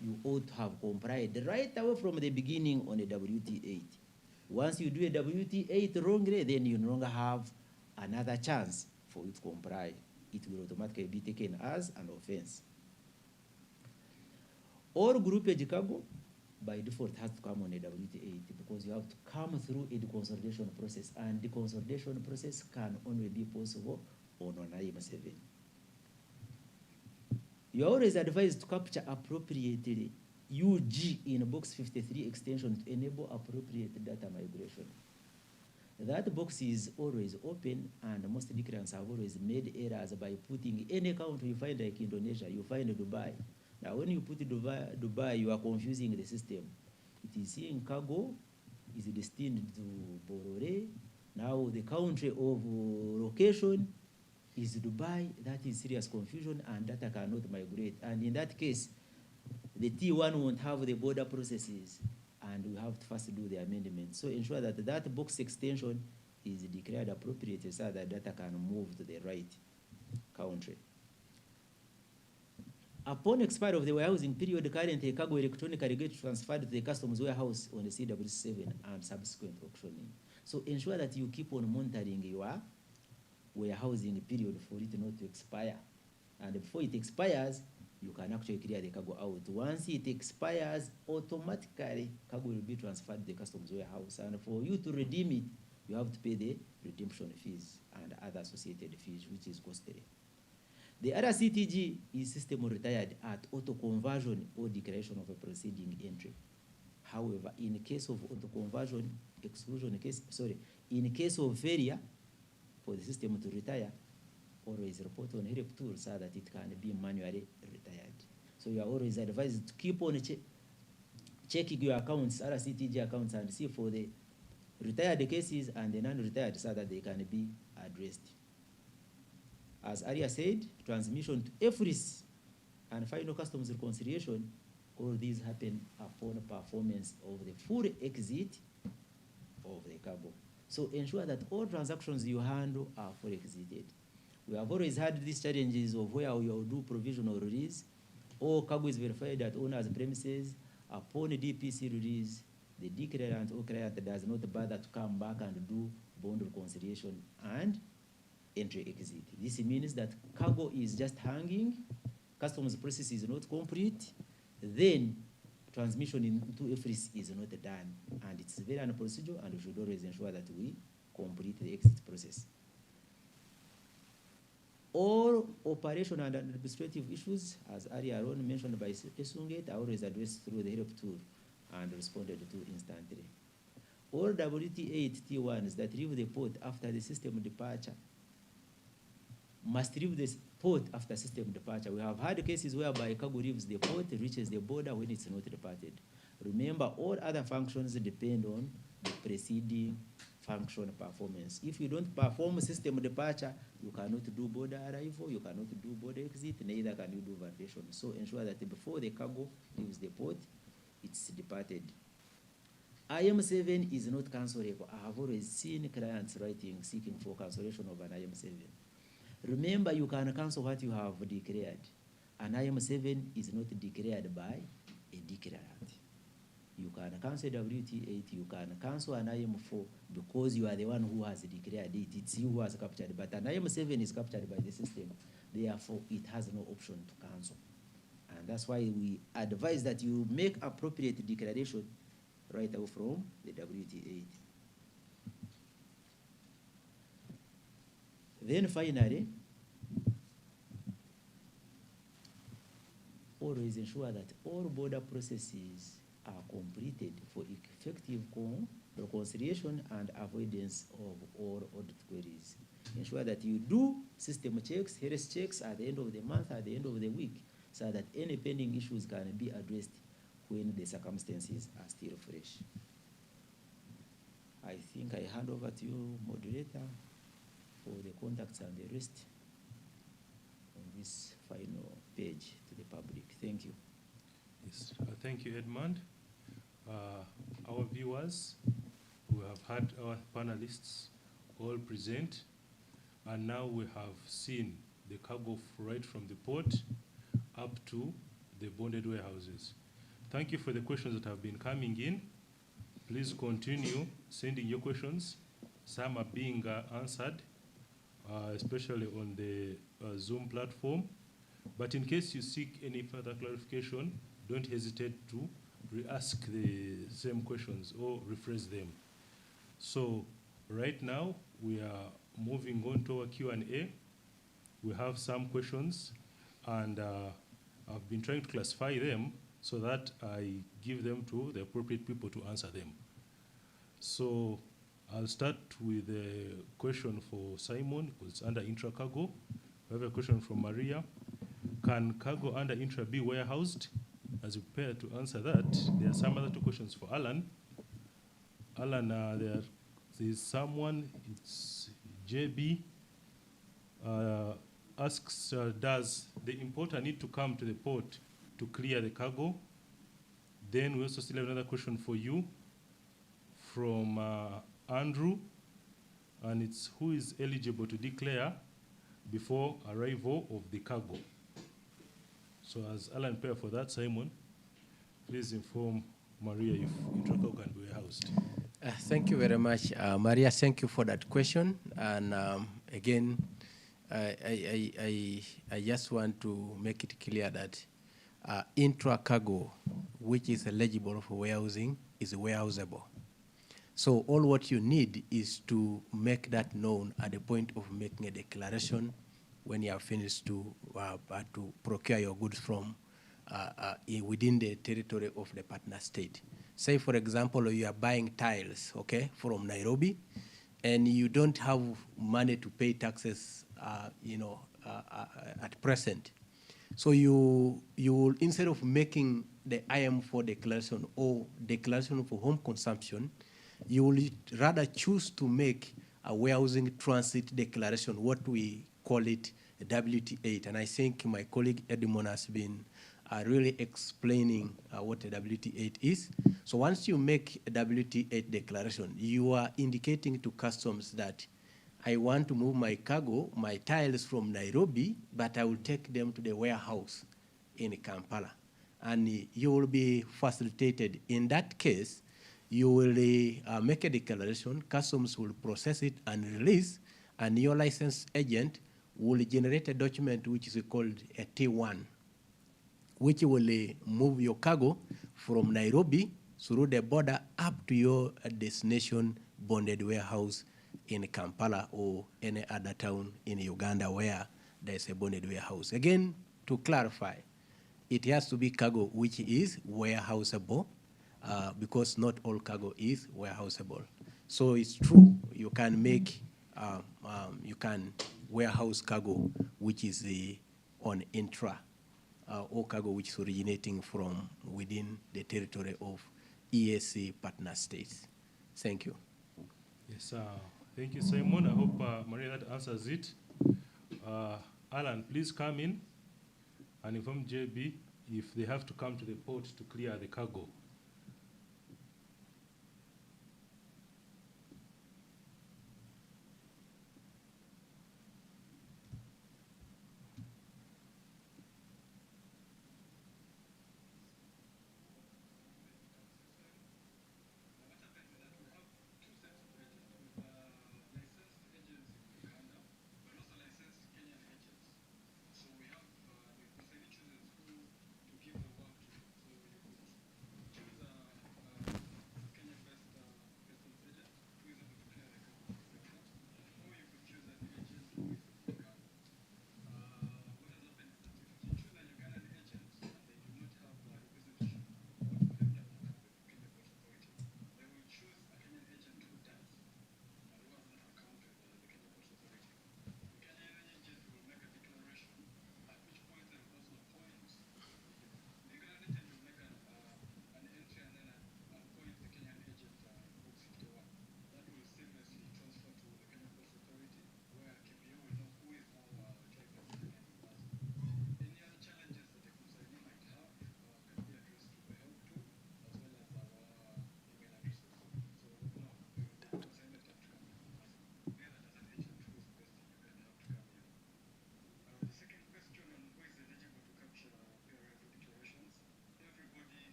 you ought to have complied right away from the beginning on a WT8. Once you do a WT8 wrongly, then you no longer have another chance for you to comply. It will automatically be taken as an offense. All groupage cargo, by default, has to come on a WT8 because you have to come through a deconsolidation process, and the consolidation process can only be possible on an IM7. You are always advised to capture appropriately UG in box 53 extension to enable appropriate data migration. That box is always open, and most declarants have always made errors by putting any country you find, like Indonesia, you find Dubai. Now, when you put Dubai, you are confusing the system. It is saying cargo is destined to Borore. Now, the country of location is Dubai. That is serious confusion, and data cannot migrate. And in that case, the T1 won't have the border processes, and we have to first do the amendment. So ensure that that box extension is declared appropriate so that data can move to the right country. Upon expiry of the warehousing period, currently cargo electronically gets transferred to the customs warehouse on the CW7 and subsequent auctioning. So ensure that you keep on monitoring your warehousing period for it not to expire. And before it expires, you can actually clear the cargo out. Once it expires, automatically cargo will be transferred to the customs warehouse. And for you to redeem it, you have to pay the redemption fees and other associated fees, which is costly. The other CTG is system retired at auto conversion or declaration of a preceding entry. However, in case of auto conversion exclusion case, in case of failure for the system to retire, always report on help tool so that it can be manually retired. So you are always advised to keep on checking your accounts, other CTG accounts, and see for the retired cases and the non-retired so that they can be addressed. As Aria said, transmission to EFRIS and final customs reconciliation, all these happen upon performance of the full exit of the cargo. So ensure that all transactions you handle are fully exited. We have always had these challenges of where we will do provisional release, all cargo is verified at owner's premises. Upon DPC release, the declarant or client does not bother to come back and do bond reconciliation and entry exit. This means that cargo is just hanging, customs process is not complete, then transmission into EFRIS is not done. And it's very unprocedural, and we should always ensure that we complete the exit process. All operational and administrative issues, as earlier on mentioned by Esungate, are always addressed through the help tool and responded to instantly. All WT8 T1s that leave the port after the system departure must leave the port after system departure. We have had cases whereby cargo leaves the port, reaches the border when it's not departed. Remember, all other functions depend on the preceding function performance. If you don't perform system departure, you cannot do border arrival, you cannot do border exit, neither can you do validation. So ensure that before the cargo leaves the port, it's departed. IM7 is not cancelable. I have always seen clients seeking for cancellation of an IM7. Remember, you can cancel what you have declared. An IM7 is not declared by a declarant. You can cancel WT8, you can cancel an IM4 because you are the one who has declared it. It's you who has captured, but an IM7 is captured by the system. Therefore, it has no option to cancel. And that's why we advise that you make appropriate declaration right away from the WT8. Then finally, always ensure that all border processes are completed for effective reconciliation and avoidance of all audit queries. Ensure that you do system checks, health checks at the end of the month, at the end of the week, so that any pending issues can be addressed when the circumstances are still fresh. I think I hand over to you, moderator, for the contacts and the rest on this final page to the public. Thank you. Yes, thank you, Edmund. Our viewers, we have had our panelists all present, and now we have seen the cargo right from the port up to the bonded warehouses. Thank you for the questions that have been coming in. Please continue sending your questions. Some are being answered, especially on the Zoom platform. But in case you seek any further clarification, don't hesitate to re-ask the same questions or rephrase them. So right now, we are moving on to our Q&A. We have some questions, and I've been trying to classify them so that I give them to the appropriate people to answer them. So I'll start with a question for Simon, because it's under intra-cargo. We have a question from Maria. Can cargo under intra be warehoused? As we prepare to answer that, there are some other two questions for Alan. Alan, there is someone, it's JB, asks, does the importer need to come to the port to clear the cargo? Then we also still have another question for you from Andrew, and it's who is eligible to declare before arrival of the cargo? So as Alan prepare for that, Simon, please inform Maria if intra-cargo can be warehoused. Thank you very much, Maria. Thank you for that question. And again, I just want to make it clear that intra-cargo, which is eligible for warehousing, is warehousable. So all what you need is to make that known at the point of making a declaration when you are finished to procure your goods from within the territory of the partner state. Say, for example, you are buying tiles, okay, from Nairobi, and you don't have money to pay taxes, at present. So you will, instead of making the IM4 declaration or declaration for home consumption, you will rather choose to make a warehousing transit declaration, what we call it WT8. And I think my colleague Edmond has been really explaining what a WT8 is. So once you make a WT8 declaration, you are indicating to customs that I want to move my cargo, my tiles from Nairobi, but I will take them to the warehouse in Kampala. And you will be facilitated. In that case, you will make a declaration, customs will process it and release, and your licensed agent will generate a document which is called a T1, which will move your cargo from Nairobi through the border up to your destination bonded warehouse in Kampala or any other town in Uganda where there's a bonded warehouse. Again, to clarify, it has to be cargo which is warehousable, because not all cargo is warehousable. So it's true, you can make, you can warehouse cargo which is on intra, or cargo which is originating from within the territory of EAC partner states. Thank you. Yes, thank you, Simon. I hope, Maria, that answers it. Alan, please come in and inform JB if they have to come to the port to clear the cargo.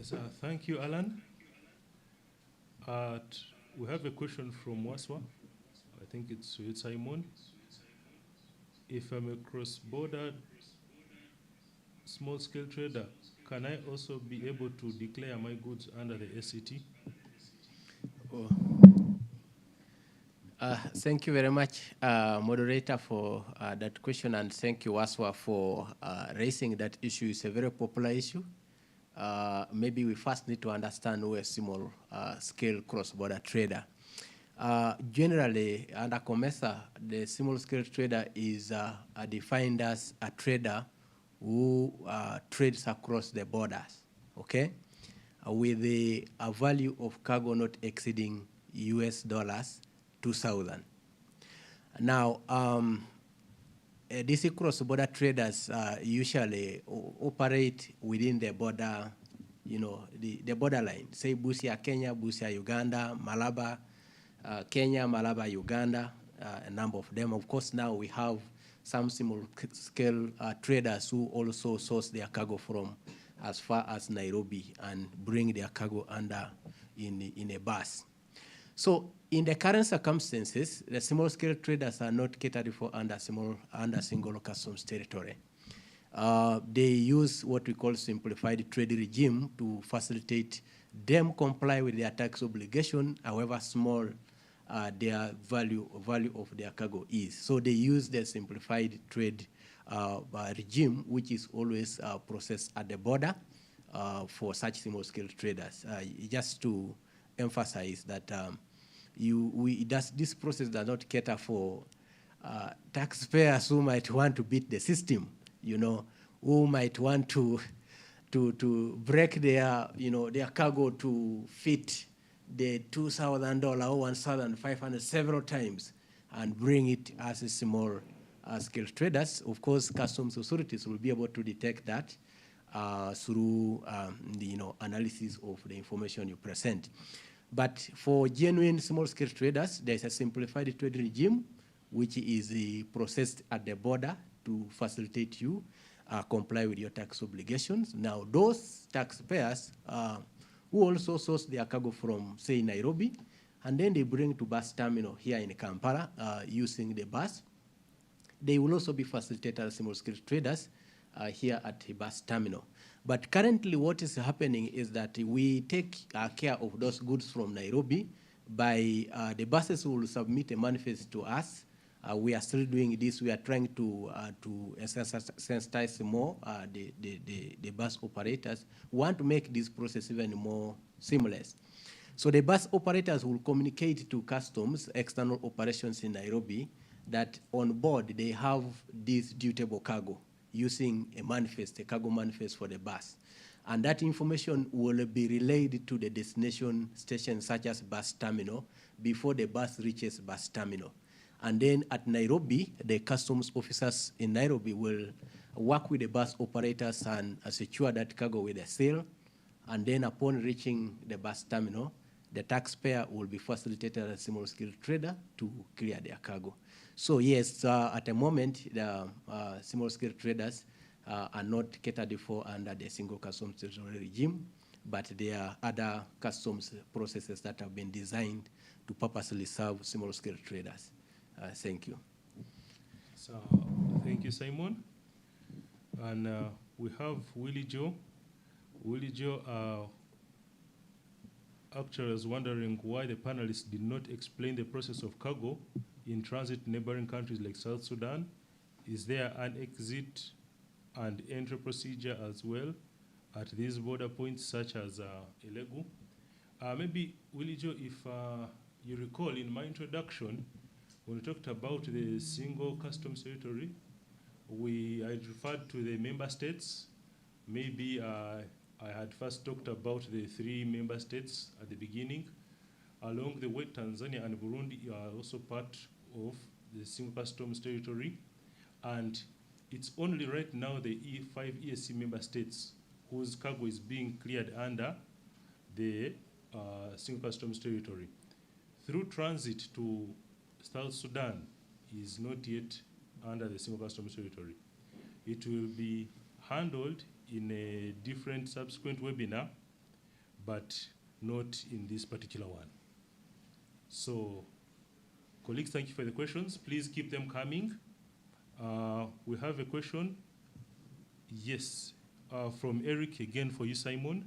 Yes, thank you, Alan. We have a question from Waswa. I think it's with Simon. If I'm a cross-border small-scale trader, can I also be able to declare my goods under the SCT? Thank you very much, moderator, for that question, and thank you, Waswa, for raising that issue. It's a very popular issue. Maybe we first need to understand who a small scale cross-border trader. Generally, under COMESA, the small scale trader is defined as a trader who trades across the borders, okay, with a value of cargo not exceeding US dollars 2,000. Now, these cross-border traders usually operate within the border, you know, the borderline. Say Busia, Kenya, Busia, Uganda, Malaba, Kenya, Malaba, Uganda, a number of them. Of course, now we have some small-scale traders who also source their cargo from as far as Nairobi and bring their cargo under in a bus. So in the current circumstances, the small-scale traders are not catered for under single customs territory. They use what we call simplified trade regime to facilitate them comply with their tax obligation, however small their value of their cargo is. So they use the simplified trade regime, which is always processed at the border for such small-scale traders. Just to emphasize that this process does not cater for taxpayers who might want to beat the system, you know, who might want to break their, you know, their cargo to fit the $2,000 or $1,500 several times and bring it as a small scale traders. Of course, customs authorities will be able to detect that through the analysis of the information you present. But for genuine small-scale traders, there's a simplified trade regime, which is processed at the border to facilitate you comply with your tax obligations. Now, those taxpayers who also source their cargo from, say, Nairobi, and then they bring to bus terminal here in Kampala using the bus, they will also be facilitated as small-scale traders here at the bus terminal. But currently what is happening is that we take care of those goods from Nairobi by the buses will submit a manifest to us. We are still doing this. We are trying to sensitize more the bus operators. We want to make this process even more seamless. So the bus operators will communicate to customs, external operations in Nairobi, that on board they have this dutiable cargo using a manifest, a cargo manifest for the bus. And that information will be relayed to the destination station, such as bus terminal, before the bus reaches bus terminal. And then at Nairobi, the customs officers in Nairobi will work with the bus operators and secure that cargo with a seal. And then upon reaching the bus terminal, the taxpayer will be facilitated as a small-scale trader to clear their cargo. So yes, at the moment, the small-scale traders are not catered for under the single customs territory regime, but there are other customs processes that have been designed to purposely serve small-scale traders. Thank you. So, thank you, Simon. And we have Willie Joe. Willie Joe actually was wondering why the panelists did not explain the process of cargo in transit neighboring countries like South Sudan. Is there an exit and entry procedure as well at these border points, such as Elegu? Maybe, Willie Joe, if you recall in my introduction, when we talked about the single customs territory, I referred to the member states. Maybe I had first talked about the 3 member states at the beginning. Along the way, Tanzania and Burundi are also part of the single customs territory. And it's only right now the 5 EAC member states whose cargo is being cleared under the single customs territory. Through transit to South Sudan is not yet under the single customs territory. It will be handled in a different subsequent webinar, but not in this particular one. So, colleagues, thank you for the questions. Please keep them coming. We have a question. Yes, from Eric again for you, Simon.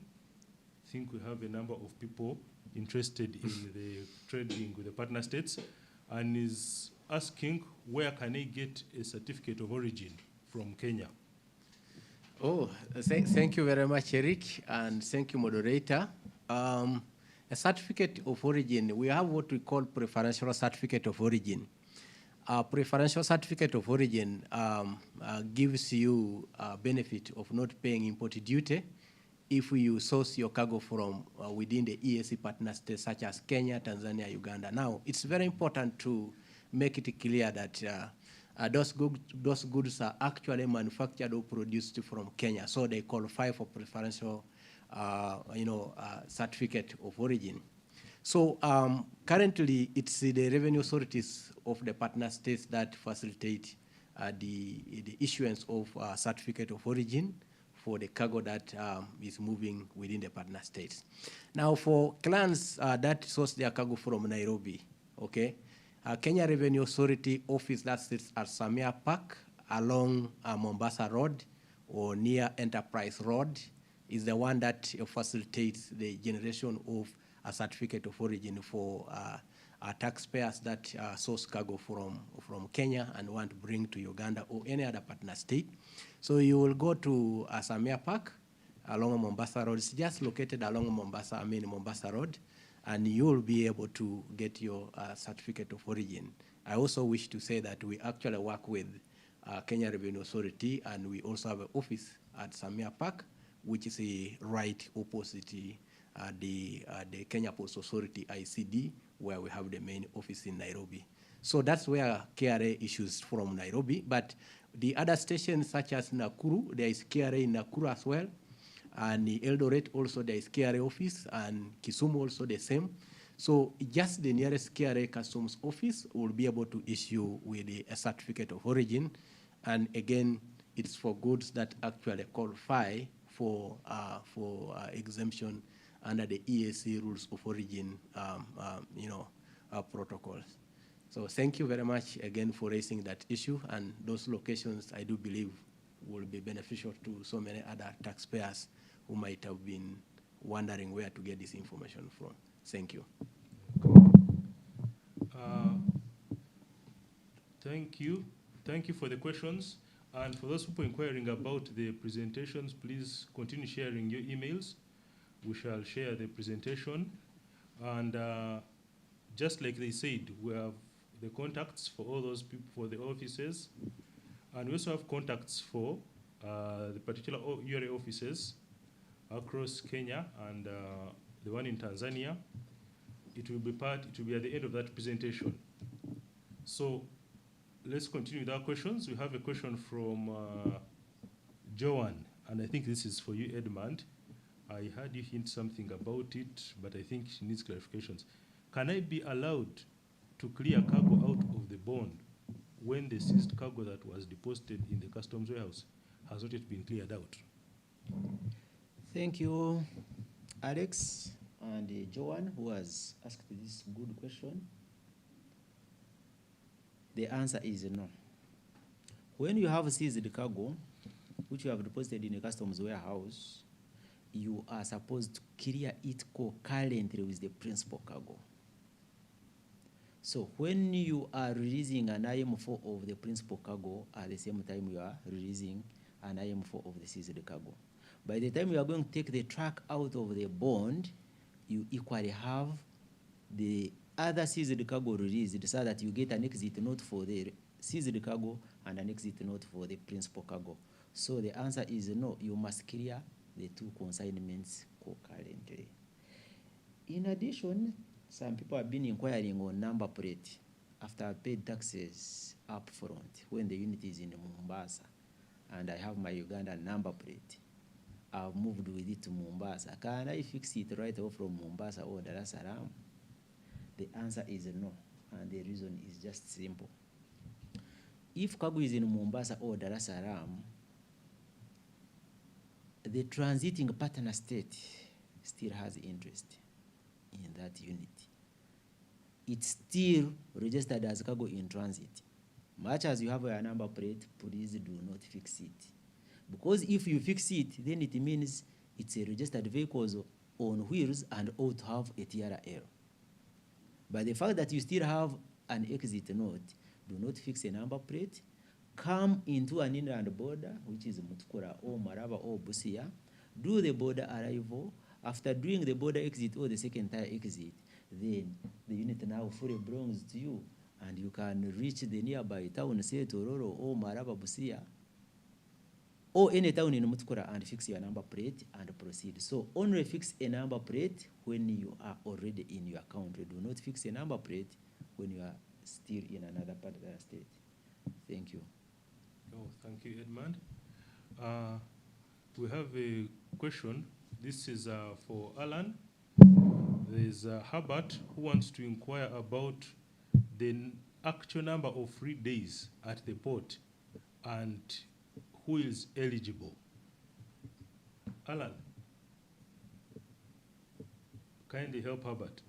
I think we have a number of people interested in the trading with the partner states, and is asking where can I get a certificate of origin from Kenya? Oh, thank you very much, Eric, and thank you, moderator. A certificate of origin, we have what we call preferential certificate of origin. Preferential certificate of origin gives you a benefit of not paying import duty if you source your cargo from within the EAC partner states such as Kenya, Tanzania, Uganda. Now, it's very important to make it clear that those goods are actually manufactured or produced from Kenya, so they qualify for preferential certificate of origin. So currently, it's the revenue authorities of the partner states that facilitate the issuance of certificate of origin for the cargo that is moving within the partner states. Now, for clients that source their cargo from Nairobi, okay, Kenya Revenue Authority office that sits at Samia Park along Mombasa Road or near Enterprise Road is the one that facilitates the generation of a certificate of origin for taxpayers that source cargo from Kenya and want to bring to Uganda or any other partner state. So you will go to Samia Park along Mombasa Road. It's just located along Mombasa Road, and you will be able to get your certificate of origin. I also wish to say that we actually work with Kenya Revenue Authority, and we also have an office at Samia Park, which is right opposite the Kenya Post Authority ICD, where we have the main office in Nairobi. So that's where KRA issues from Nairobi. But the other stations such as Nakuru, there is KRA in Nakuru as well. And in Eldoret also there is KRA office, and Kisumu also the same. So just the nearest KRA customs office will be able to issue with a certificate of origin. And again, it's for goods that actually qualify for exemption under the EAC rules of origin, protocols. So thank you very much again for raising that issue, and those locations I do believe will be beneficial to so many other taxpayers who might have been wondering where to get this information from. Thank you. Thank you. Thank you for the questions. And for those people inquiring about the presentations, please continue sharing your emails. We shall share the presentation. And just like they said, we have the contacts for all those people, for the offices. And we also have contacts for the particular URA offices across Kenya and the one in Tanzania. It will be at the end of that presentation. So let's continue with our questions. We have a question from Joanne, and I think this is for you, Edmund. I heard you hint something about it, but I think she needs clarifications. Can I be allowed to clear cargo out of the bond when the seized cargo that was deposited in the customs warehouse has not yet been cleared out? Thank you, Alex and Joanne, who has asked this good question. The answer is no. When you have seized the cargo, which you have deposited in a customs warehouse, you are supposed to clear it concurrently with the principal cargo. So when you are releasing an IM4 of the principal cargo, at the same time you are releasing an IM4 of the seized cargo. By the time you are going to take the truck out of the bond, you equally have the other seized cargo released, so that you get an exit note for the seized cargo and an exit note for the principal cargo. So the answer is no, you must clear the two consignments concurrently. In addition, some people have been inquiring on number plate after I paid taxes up front when the unit is in Mombasa, and I have my Ugandan number plate. I've moved with it to Mombasa. Can I fix it right off from Mombasa or Dar es Salaam? The answer is no, and the reason is just simple. If cargo is in Mombasa or Dar es Salaam, the transiting partner state still has interest in that unit, it's still registered as cargo in transit. Much as you have a number plate, please do not fix it. Because if you fix it, then it means it's a registered vehicle on wheels and ought to have a TRL. But the fact that you still have an exit note, do not fix a number plate, come into an inland border, which is Mutukura or Maraba or Busia, do the border arrival. After doing the border exit or the second tier exit, then the unit now fully belongs to you, and you can reach the nearby town, say Tororo or Maraba Busia, or any town in Mutukura, and fix your number plate and proceed. So only fix a number plate when you are already in your country. Do not fix a number plate when you are still in another part of the state. Thank you. Oh, thank you, Edmund. We have a question. This is for Alan. There's Herbert who wants to inquire about the actual number of free days at the port and who is eligible. Alan, kindly help Herbert.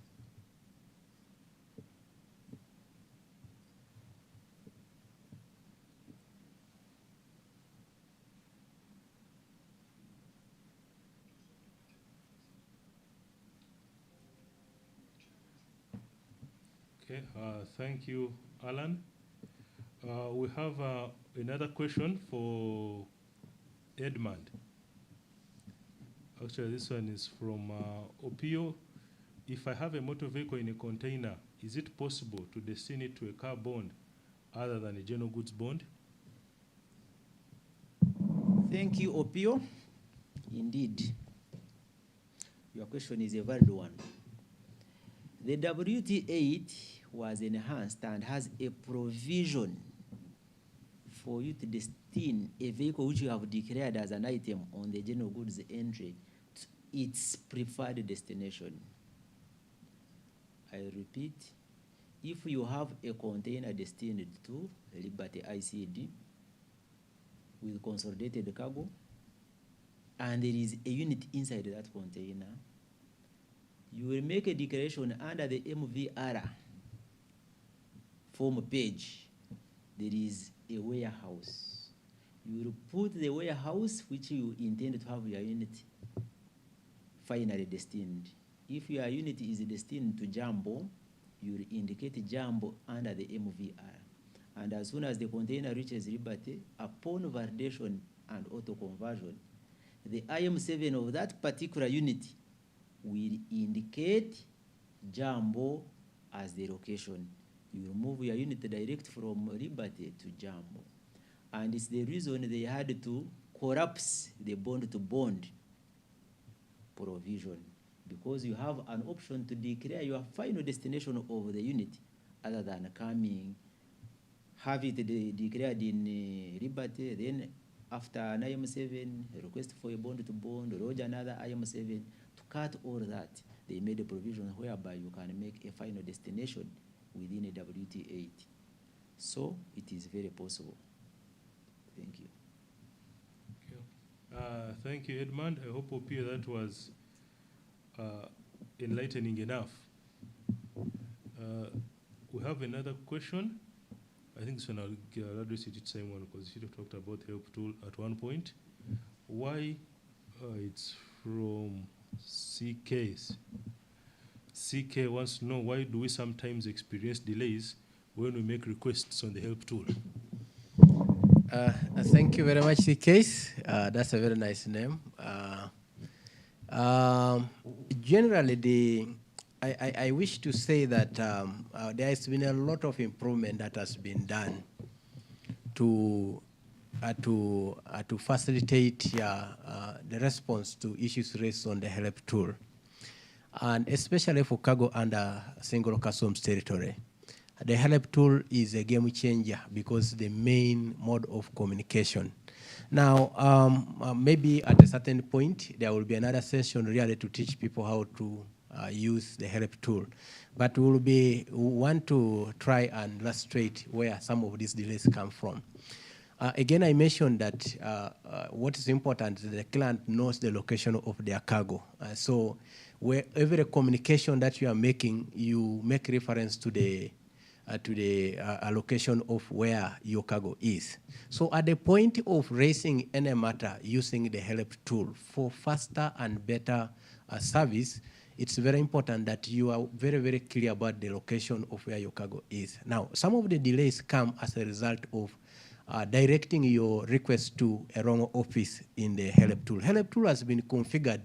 Okay, thank you, Alan. We have another question for Edmund. Actually, this one is from Opio. If I have a motor vehicle in a container, is it possible to destine it to a car bond other than a general goods bond? Thank you, Opio. Indeed, your question is a valid one. The WT8 was enhanced and has a provision for you to destine a vehicle which you have declared as an item on the general goods entry to its preferred destination. I repeat, if you have a container destined to Liberty ICD with consolidated cargo, and there is a unit inside that container, you will make a declaration under the MVR form page. There is a warehouse. You will put the warehouse which you intend to have your unit finally destined. If your unit is destined to Jumbo, you will indicate Jumbo under the MVR. And as soon as the container reaches Liberty, upon validation and auto conversion, the IM7 of that particular unit will indicate Jumbo as the location. You remove your unit direct from Liberty to Jumbo. And it's the reason they had to collapse the bond-to-bond provision, because you have an option to declare your final destination of the unit other than have it declared in Liberty, then after an IM7, request for a bond-to-bond, lodge another IM7. To cut all that, they made a provision whereby you can make a final destination within a WT8. So it is very possible. Thank you. Thank you, Edmund. I hope, Opio, that was enlightening enough. We have another question. I think so. I'll address it to Simon because he talked about help tool at one point. Why? It's from CKs. CK wants to know, why do we sometimes experience delays when we make requests on the help tool? Thank you very much, CKs. That's a very nice name. Generally, I wish to say that there has been a lot of improvement that has been done to facilitate the response to issues raised on the help tool, and especially for cargo under single customs territory. The help tool is a game changer because the main mode of communication. Now, maybe at a certain point, there will be another session really to teach people how to use the help tool. But we want to try and illustrate where some of these delays come from. Again, I mentioned that what is important is the client knows the location of their cargo. So every communication that you are making, you make reference to the location of where your cargo is. So at the point of raising any matter using the help tool for faster and better service, it's very important that you are very, very clear about the location of where your cargo is. Now, some of the delays come as a result of directing your request to a wrong office in the help tool. Help tool has been configured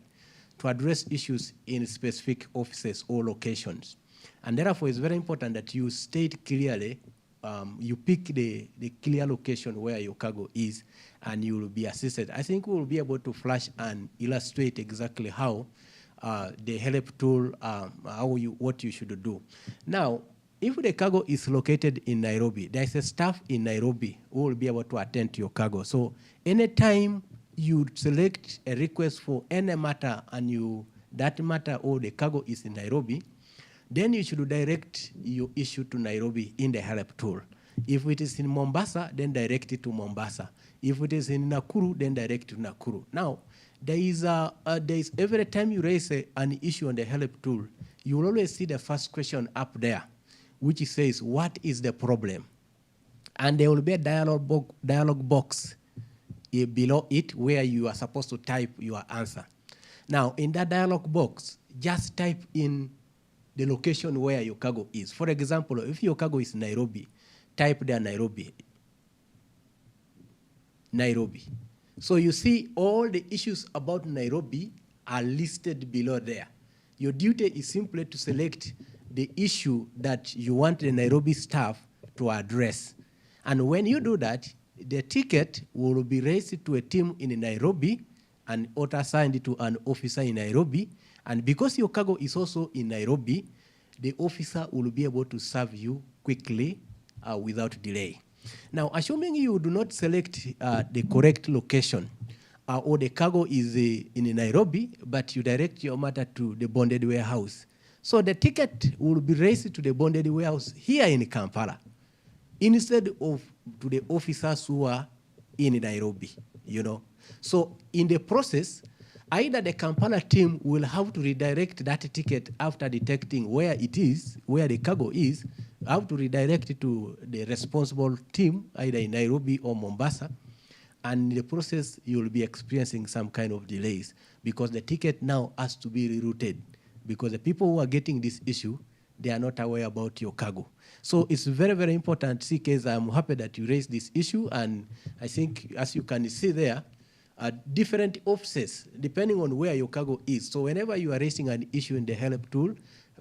to address issues in specific offices or locations. And therefore, it's very important that you state clearly, you pick the clear location where your cargo is, and you will be assisted. I think we will be able to flash and illustrate exactly how the help tool, what you should do. Now, if the cargo is located in Nairobi, there's a staff in Nairobi who will be able to attend to your cargo. So anytime you select a request for any matter and that matter or the cargo is in Nairobi, then you should direct your issue to Nairobi in the help tool. If it is in Mombasa, then direct it to Mombasa. If it is in Nakuru, then direct to Nakuru. Now, there is every time you raise an issue on the help tool, you will always see the first question up there, which says, what is the problem? And there will be a dialogue box below it where you are supposed to type your answer. Now, in that dialogue box, just type in the location where your cargo is. For example, if your cargo is Nairobi, type there Nairobi. Nairobi. So you see all the issues about Nairobi are listed below there. Your duty is simply to select the issue that you want the Nairobi staff to address. And when you do that, the ticket will be raised to a team in Nairobi and auto-assigned to an officer in Nairobi. And because your cargo is also in Nairobi, the officer will be able to serve you quickly without delay. Now, assuming you do not select the correct location, or the cargo is in Nairobi, but you direct your matter to the bonded warehouse, so the ticket will be raised to the bonded warehouse here in Kampala, instead of to the officers who are in Nairobi, So in the process, either the Kampala team will have to redirect that ticket after detecting where it is, where the cargo is, have to redirect it to the responsible team, either in Nairobi or Mombasa. And in the process, you will be experiencing some kind of delays because the ticket now has to be rerouted because the people who are getting this issue, they are not aware about your cargo. So it's very, very important, CKs. I'm happy that you raised this issue. And I think, as you can see there, different offices, depending on where your cargo is. So whenever you are raising an issue in the help tool,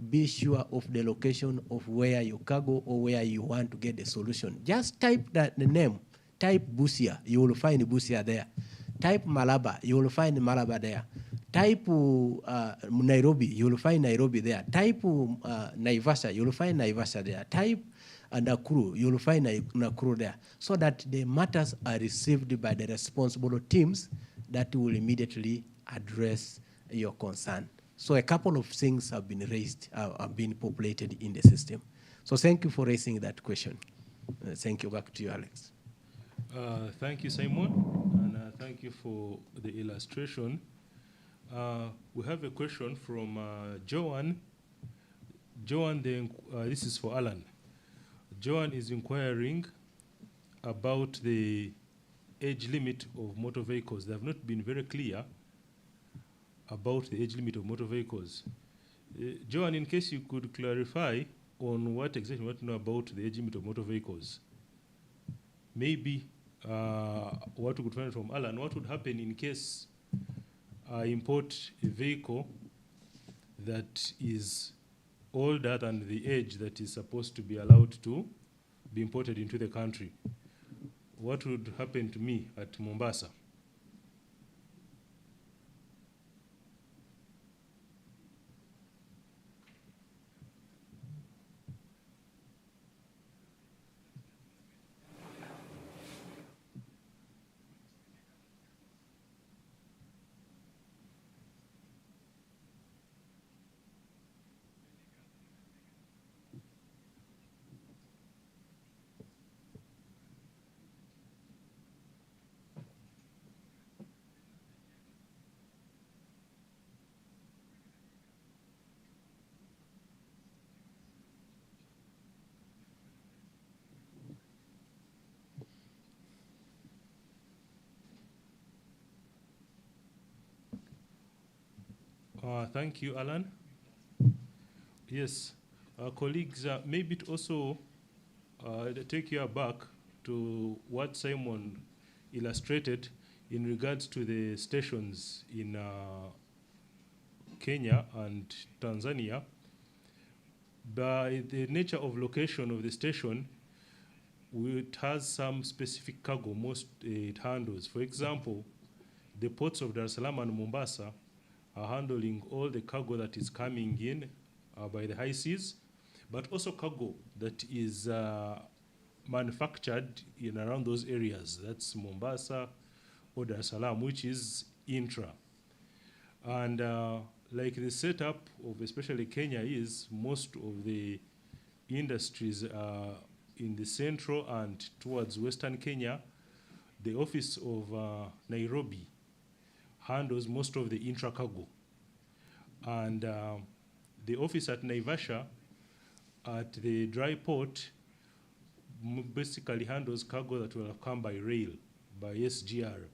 be sure of the location of where your cargo or where you want to get the solution. Just type the name. Type Busia, you will find Busia there. Type Malaba, you will find Malaba there. Type Nairobi, you will find Nairobi there. Type Naivasha, you will find Naivasha there. Type Nakuru, you will find Nakuru there. So that the matters are received by the responsible teams that will immediately address your concern. So a couple of things have been raised, have been populated in the system. So thank you for raising that question. Thank you. Back to you, Alex. Thank you, Simon, and thank you for the illustration. We have a question from Joan. Joan, this is for Alan. Joan is inquiring about the age limit of motor vehicles. They have not been very clear about the age limit of motor vehicles. Joan, in case you could clarify on what exactly you want to know about the age limit of motor vehicles. Maybe what we could find from Alan, what would happen in case I import a vehicle that is older than the age that is supposed to be allowed to be imported into the country? What would happen to me at Mombasa? Thank you, Alan. Yes, colleagues, maybe to also take you back to what Simon illustrated in regards to the stations in Kenya and Tanzania. By the nature of location of the station, it has some specific cargo it handles. For example, the ports of Dar es Salaam and Mombasa are handling all the cargo that is coming in by the high seas, but also cargo that is manufactured in around those areas. That's Mombasa or Dar es Salaam, which is intra. And like the setup of especially Kenya is, most of the industries in the central and towards western Kenya, the office of Nairobi handles most of the intra cargo. And the office at Naivasha at the dry port basically handles cargo that will have come by rail, by SGR.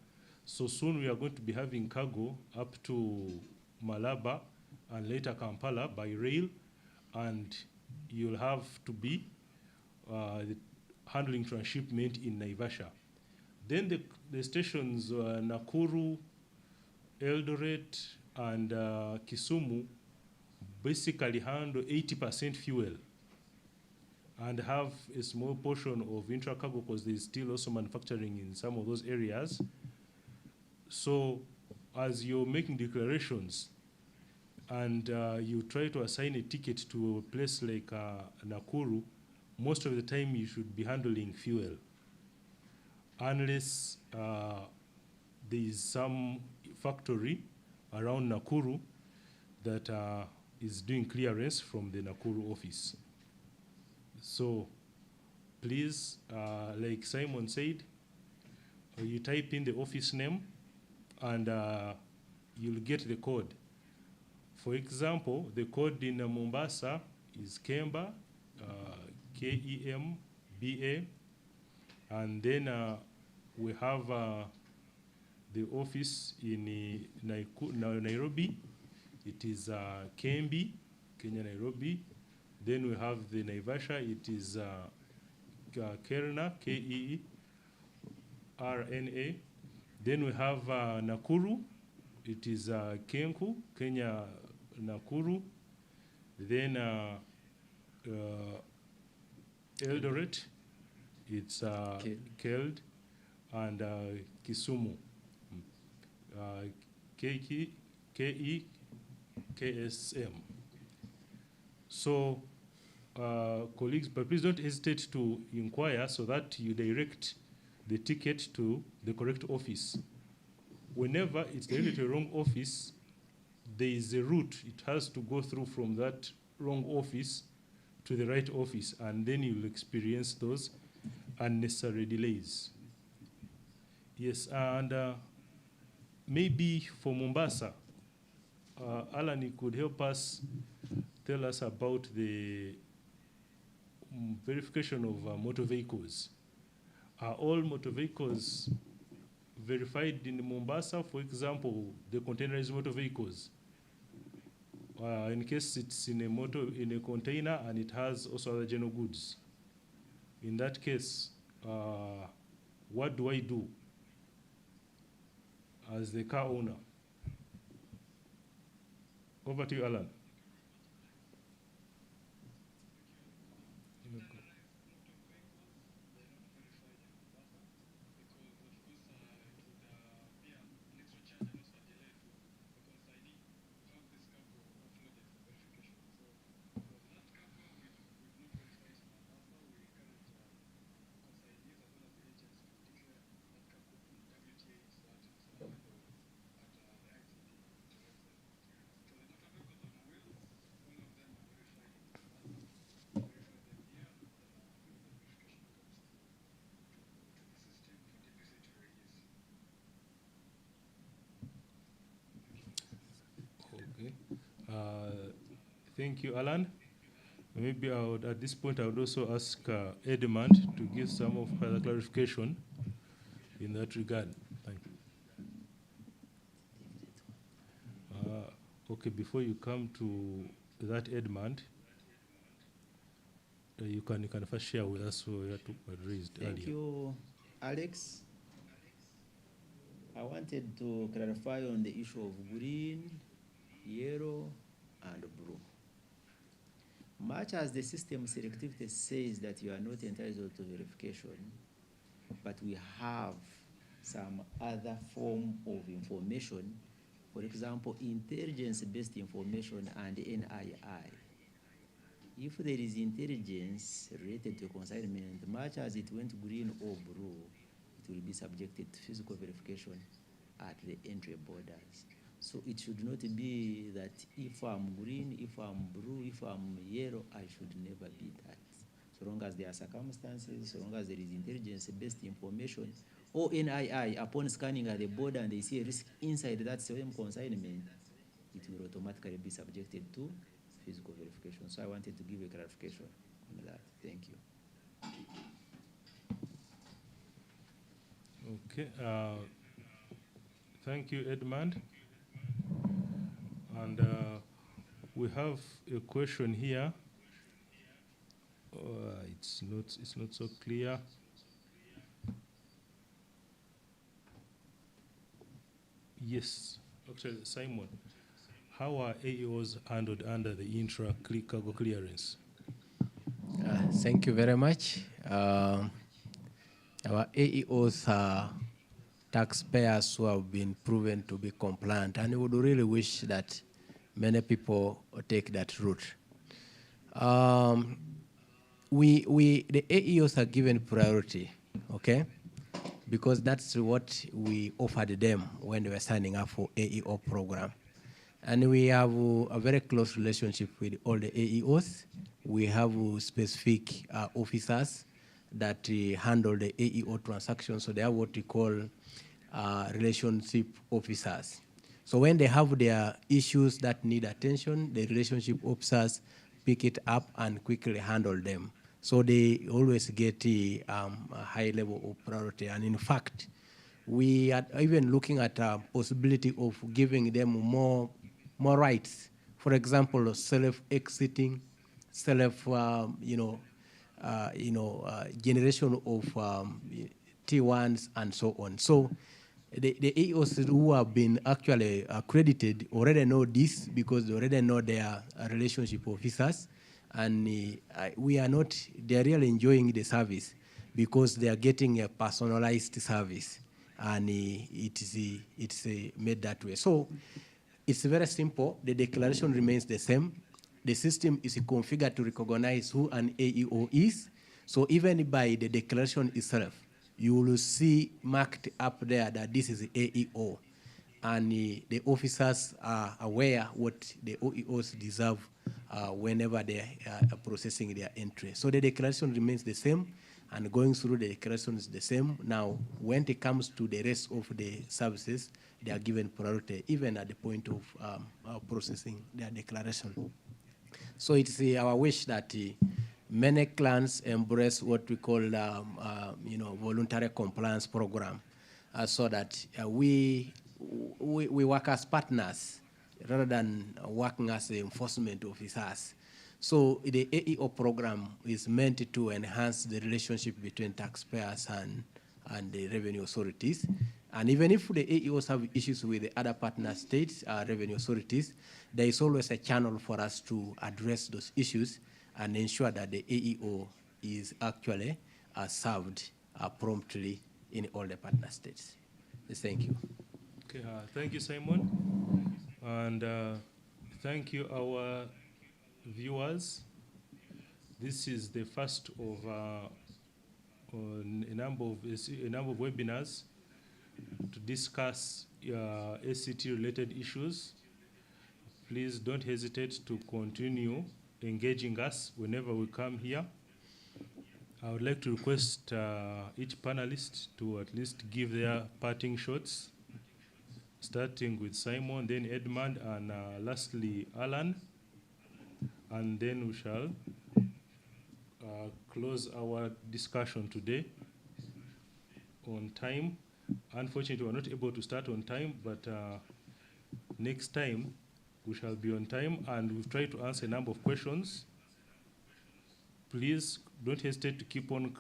So soon we are going to be having cargo up to Malaba and later Kampala by rail, and you'll have to be handling transshipment in Naivasha. Then the stations Nakuru, Eldoret, and Kisumu basically handle 80% fuel and have a small portion of intra-cargo because there's still also manufacturing in some of those areas. So as you're making declarations and you try to assign a ticket to a place like Nakuru, most of the time you should be handling fuel, unless there is some factory around Nakuru that is doing clearance from the Nakuru office. So please, like Simon said, you type in the office name and you'll get the code. For example, the code in Mombasa is Kemba, K-E-M-B-A, and then we have the office in Nairobi. It is Kembi, Kenya Nairobi. Then we have the Naivasha, it is Kerna, K-E-R-N-A. Then we have Nakuru, it is Kenku, Kenya Nakuru. Then Eldoret, it's Keld, and Kisumu, K-E-K-S-M. So, colleagues, but please don't hesitate to inquire so that you direct the ticket to the correct office. Whenever it's directed to the wrong office, there is a route it has to go through from that wrong office to the right office, and then you'll experience those unnecessary delays. Yes, and maybe for Mombasa, Alan, you could help us tell us about the verification of motor vehicles. Are all motor vehicles verified in Mombasa? For example, the containerized motor vehicles. In case it's in a container and it has also other general goods. In that case, what do I do as the car owner? Over to you, Alan. Thank you, Alan. Maybe at this point, I would also ask Edmund to give some of further clarification in that regard. Thank you. Okay, before you come to that, Edmund, you can first share with us what you had raised earlier. Thank you, Alex. I wanted to clarify on the issue of green, yellow, and blue. Much as the system selectivity says that you are not entitled to verification, but we have some other form of information, for example, intelligence-based information and NII. If there is intelligence related to consignment, much as it went green or blue, it will be subjected to physical verification at the entry borders. So it should not be that if I'm green, if I'm blue, if I'm yellow, I should never be that. So long as there are circumstances, so long as there is intelligence-based information, or NII, upon scanning at the border and they see a risk inside that same consignment, it will automatically be subjected to physical verification. So I wanted to give a clarification on that. Thank you. Okay, thank you, Edmund. And we have a question here. It's not so clear. Yes, actually, Simon, how are AEOs handled under the intra-cargo clearance? Thank you very much. Our AEOs are taxpayers who have been proven to be compliant, and we would really wish that many people take that route. The AEOs are given priority, okay? Because that's what we offered them when they were signing up for AEO program. And we have a very close relationship with all the AEOs. We have specific officers that handle the AEO transactions, so they are what we call relationship officers. So when they have their issues that need attention, the relationship officers pick it up and quickly handle them. So they always get a high level of priority. And in fact, we are even looking at a possibility of giving them more rights. For example, self-exiting, generation of T1s and so on. So the AEOs who have been actually accredited already know this because they already know their relationship officers, and we are not, they're really enjoying the service because they are getting a personalized service, and it's made that way. So it's very simple. The declaration remains the same. The system is configured to recognize who an AEO is. So even by the declaration itself, you will see marked up there that this is the AEO. And the officers are aware what the OEOs deserve whenever they are processing their entry. So the declaration remains the same, and going through the declaration is the same. Now, when it comes to the rest of the services, they are given priority, even at the point of processing their declaration. So it's our wish that many clans embrace what we call, voluntary compliance program, so that we work as partners rather than working as enforcement officers. So the AEO program is meant to enhance the relationship between taxpayers and the revenue authorities. And even if the AEOs have issues with the other partner states, revenue authorities, there is always a channel for us to address those issues and ensure that the AEO is actually served promptly in all the partner states. Thank you. Okay, thank you, Simon. And thank you, our viewers. This is the first of a number of webinars to discuss ACT-related issues. Please don't hesitate to continue engaging us whenever we come here. I would like to request each panelist to at least give their parting shots, starting with Simon, then Edmund, and lastly Alan. And then we shall close our discussion today on time. Unfortunately, we're not able to start on time, but next time We shall be on time, and we've tried to answer a number of questions. Please don't hesitate to keep on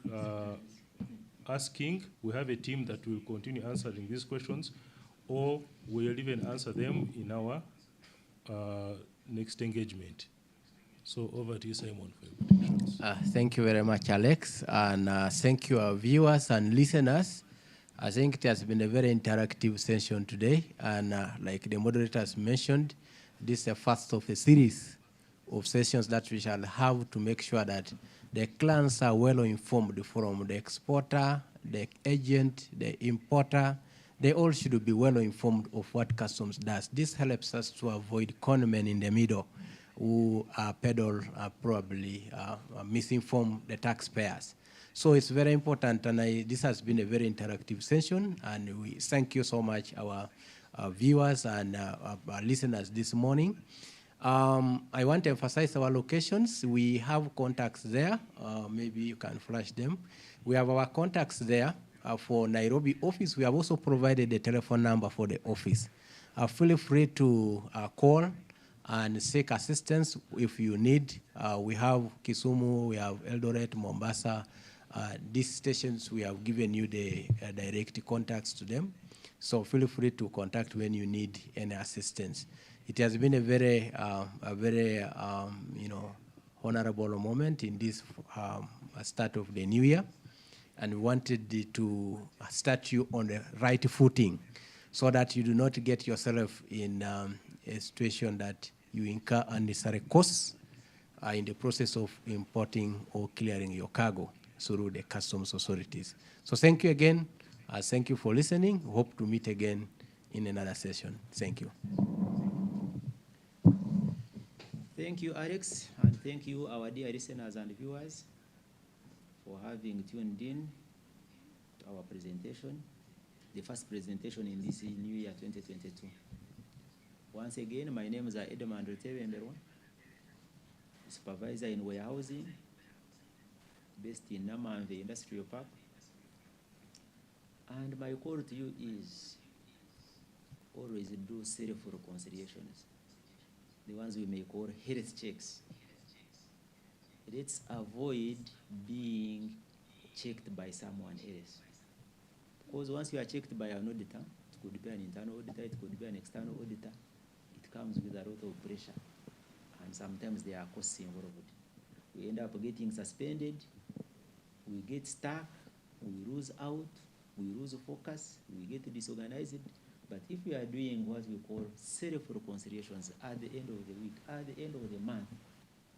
asking. We have a team that will continue answering these questions, or we'll even answer them in our next engagement. So over to you, Simon, for your predictions. Thank you very much, Alex, and thank you, our viewers and listeners. I think it has been a very interactive session today, and like the moderators mentioned, this is the first of a series of sessions that we shall have to make sure that the clients are well informed from the exporter, the agent, the importer. They all should be well informed of what customs does. This helps us to avoid conmen in the middle who probably misinform the taxpayers. So it's very important, and this has been a very interactive session, and we thank you so much, our viewers and our listeners this morning. I want to emphasize our locations. We have contacts there. Maybe you can flash them. We have our contacts there for Nairobi office. We have also provided a telephone number for the office. Feel free to call and seek assistance if you need. We have Kisumu, we have Eldoret, Mombasa. These stations, we have given you the direct contacts to them. So feel free to contact when you need any assistance. It has been a very honorable moment in this start of the new year, and we wanted to start you on the right footing so that you do not get yourself in a situation that you incur unnecessary costs in the process of importing or clearing your cargo through the customs authorities. So thank you again. Thank you for listening. Hope to meet again in another session. Thank you. Thank you, Alex, and thank you, our dear listeners and viewers, for having tuned in to our presentation, the first presentation in this new year 2022. Once again, my name is Edmund Rutebemberwa, supervisor in warehousing, based in Namanve Industrial Park. And my call to you is always do self-reconciliations, the ones we may call health checks. Let's avoid being checked by someone else. Because once you are checked by an auditor, it could be an internal auditor, it could be an external auditor, it comes with a lot of pressure. And sometimes there are costs involved. We end up getting suspended, we get stuck, we lose out, we lose focus, we get disorganized. But if you are doing what we call self-reconciliations at the end of the week, at the end of the month,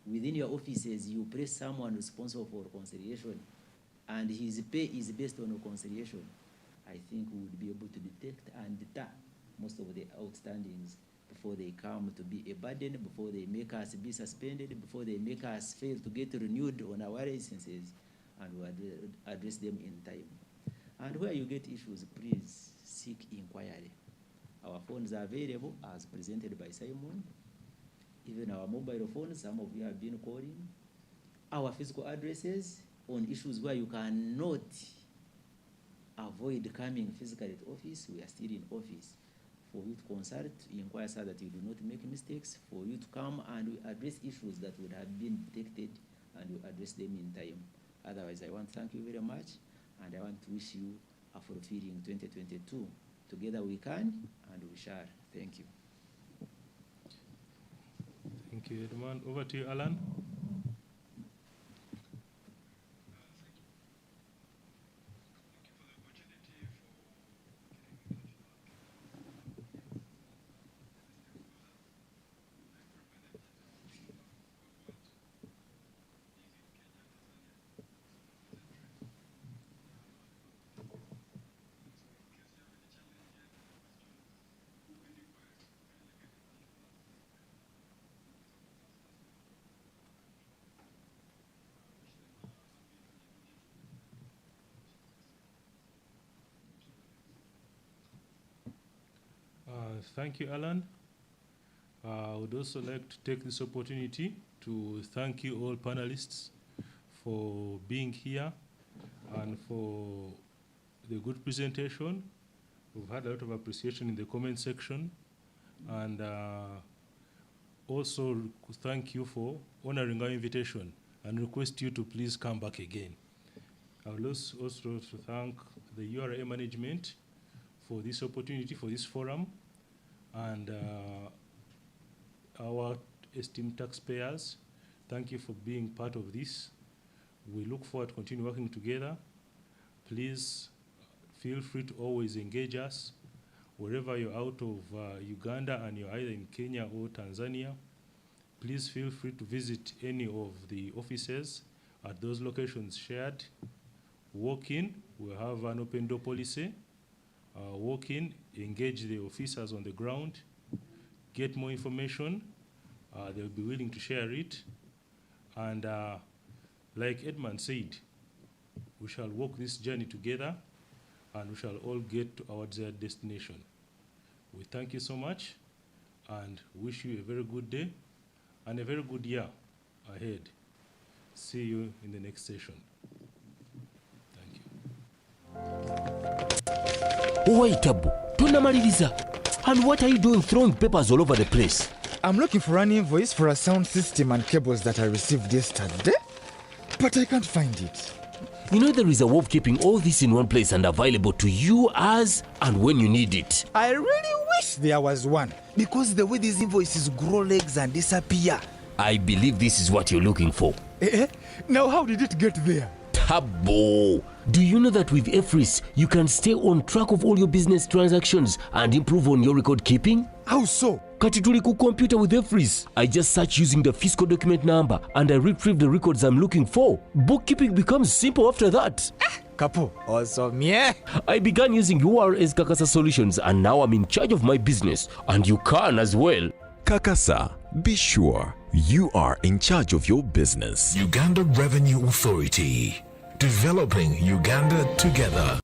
within your offices, you place someone responsible for reconciliation, and his pay is based on reconciliation, I think we would be able to detect and deter most of the outstandings before they come to be a burden, before they make us be suspended, before they make us fail to get renewed on our licenses, and we address them in time. And where you get issues, please seek inquiry. Our phones are available as presented by Simon. Even our mobile phones, some of you have been calling. Our physical addresses on issues where you cannot avoid coming physically at office, we are still in office. For you to consult, inquire so that you do not make mistakes, for you to come and we address issues that would have been detected and we address them in time. Otherwise, I want to thank you very much, and I want to wish you a fulfilling 2022. Together we can, and we shall. Thank you. Thank you, Edmund. Over to you, Alan. Thank you, Alan. I would also like to take this opportunity to thank you all panelists for being here and for the good presentation. We've had a lot of appreciation in the comment section, and also thank you for honoring our invitation and request you to please come back again. I would also to thank the URA management for this opportunity, for this forum, and our esteemed taxpayers. Thank you for being part of this. We look forward to continue working together. Please feel free to always engage us wherever you're out of Uganda and you're either in Kenya or Tanzania. Please feel free to visit any of the offices at those locations shared. Walk in, we have an open door policy. Walk in, engage the officers on the ground, get more information. They'll be willing to share it. And like Edmund said, we shall walk this journey together and we shall all get towards our destination. We thank you so much and wish you a very good day and a very good year ahead. See you in the next session. Wait, Abu, tunamaliliza. And what are you doing throwing papers all over the place? I'm looking for an invoice for a sound system and cables that I received yesterday, but I can't find it. You know there is a way of keeping all this in one place and available to you as and when you need it. I really wish there was one, because the way these invoices grow legs and disappear. I believe this is what you're looking for. Now how did it get there? Tabo! Do you know that with EFRIS, you can stay on track of all your business transactions and improve on your record keeping? How so? Kati tuli ku computer with EFRIS. I just search using the fiscal document number and I retrieve the records I'm looking for. Bookkeeping becomes simple after that. Kapo, awesome, yeah. I began using URA's Kakasa solutions and now I'm in charge of my business. And you can as well. Kakasa, be sure you are in charge of your business. Uganda Revenue Authority. Developing Uganda together.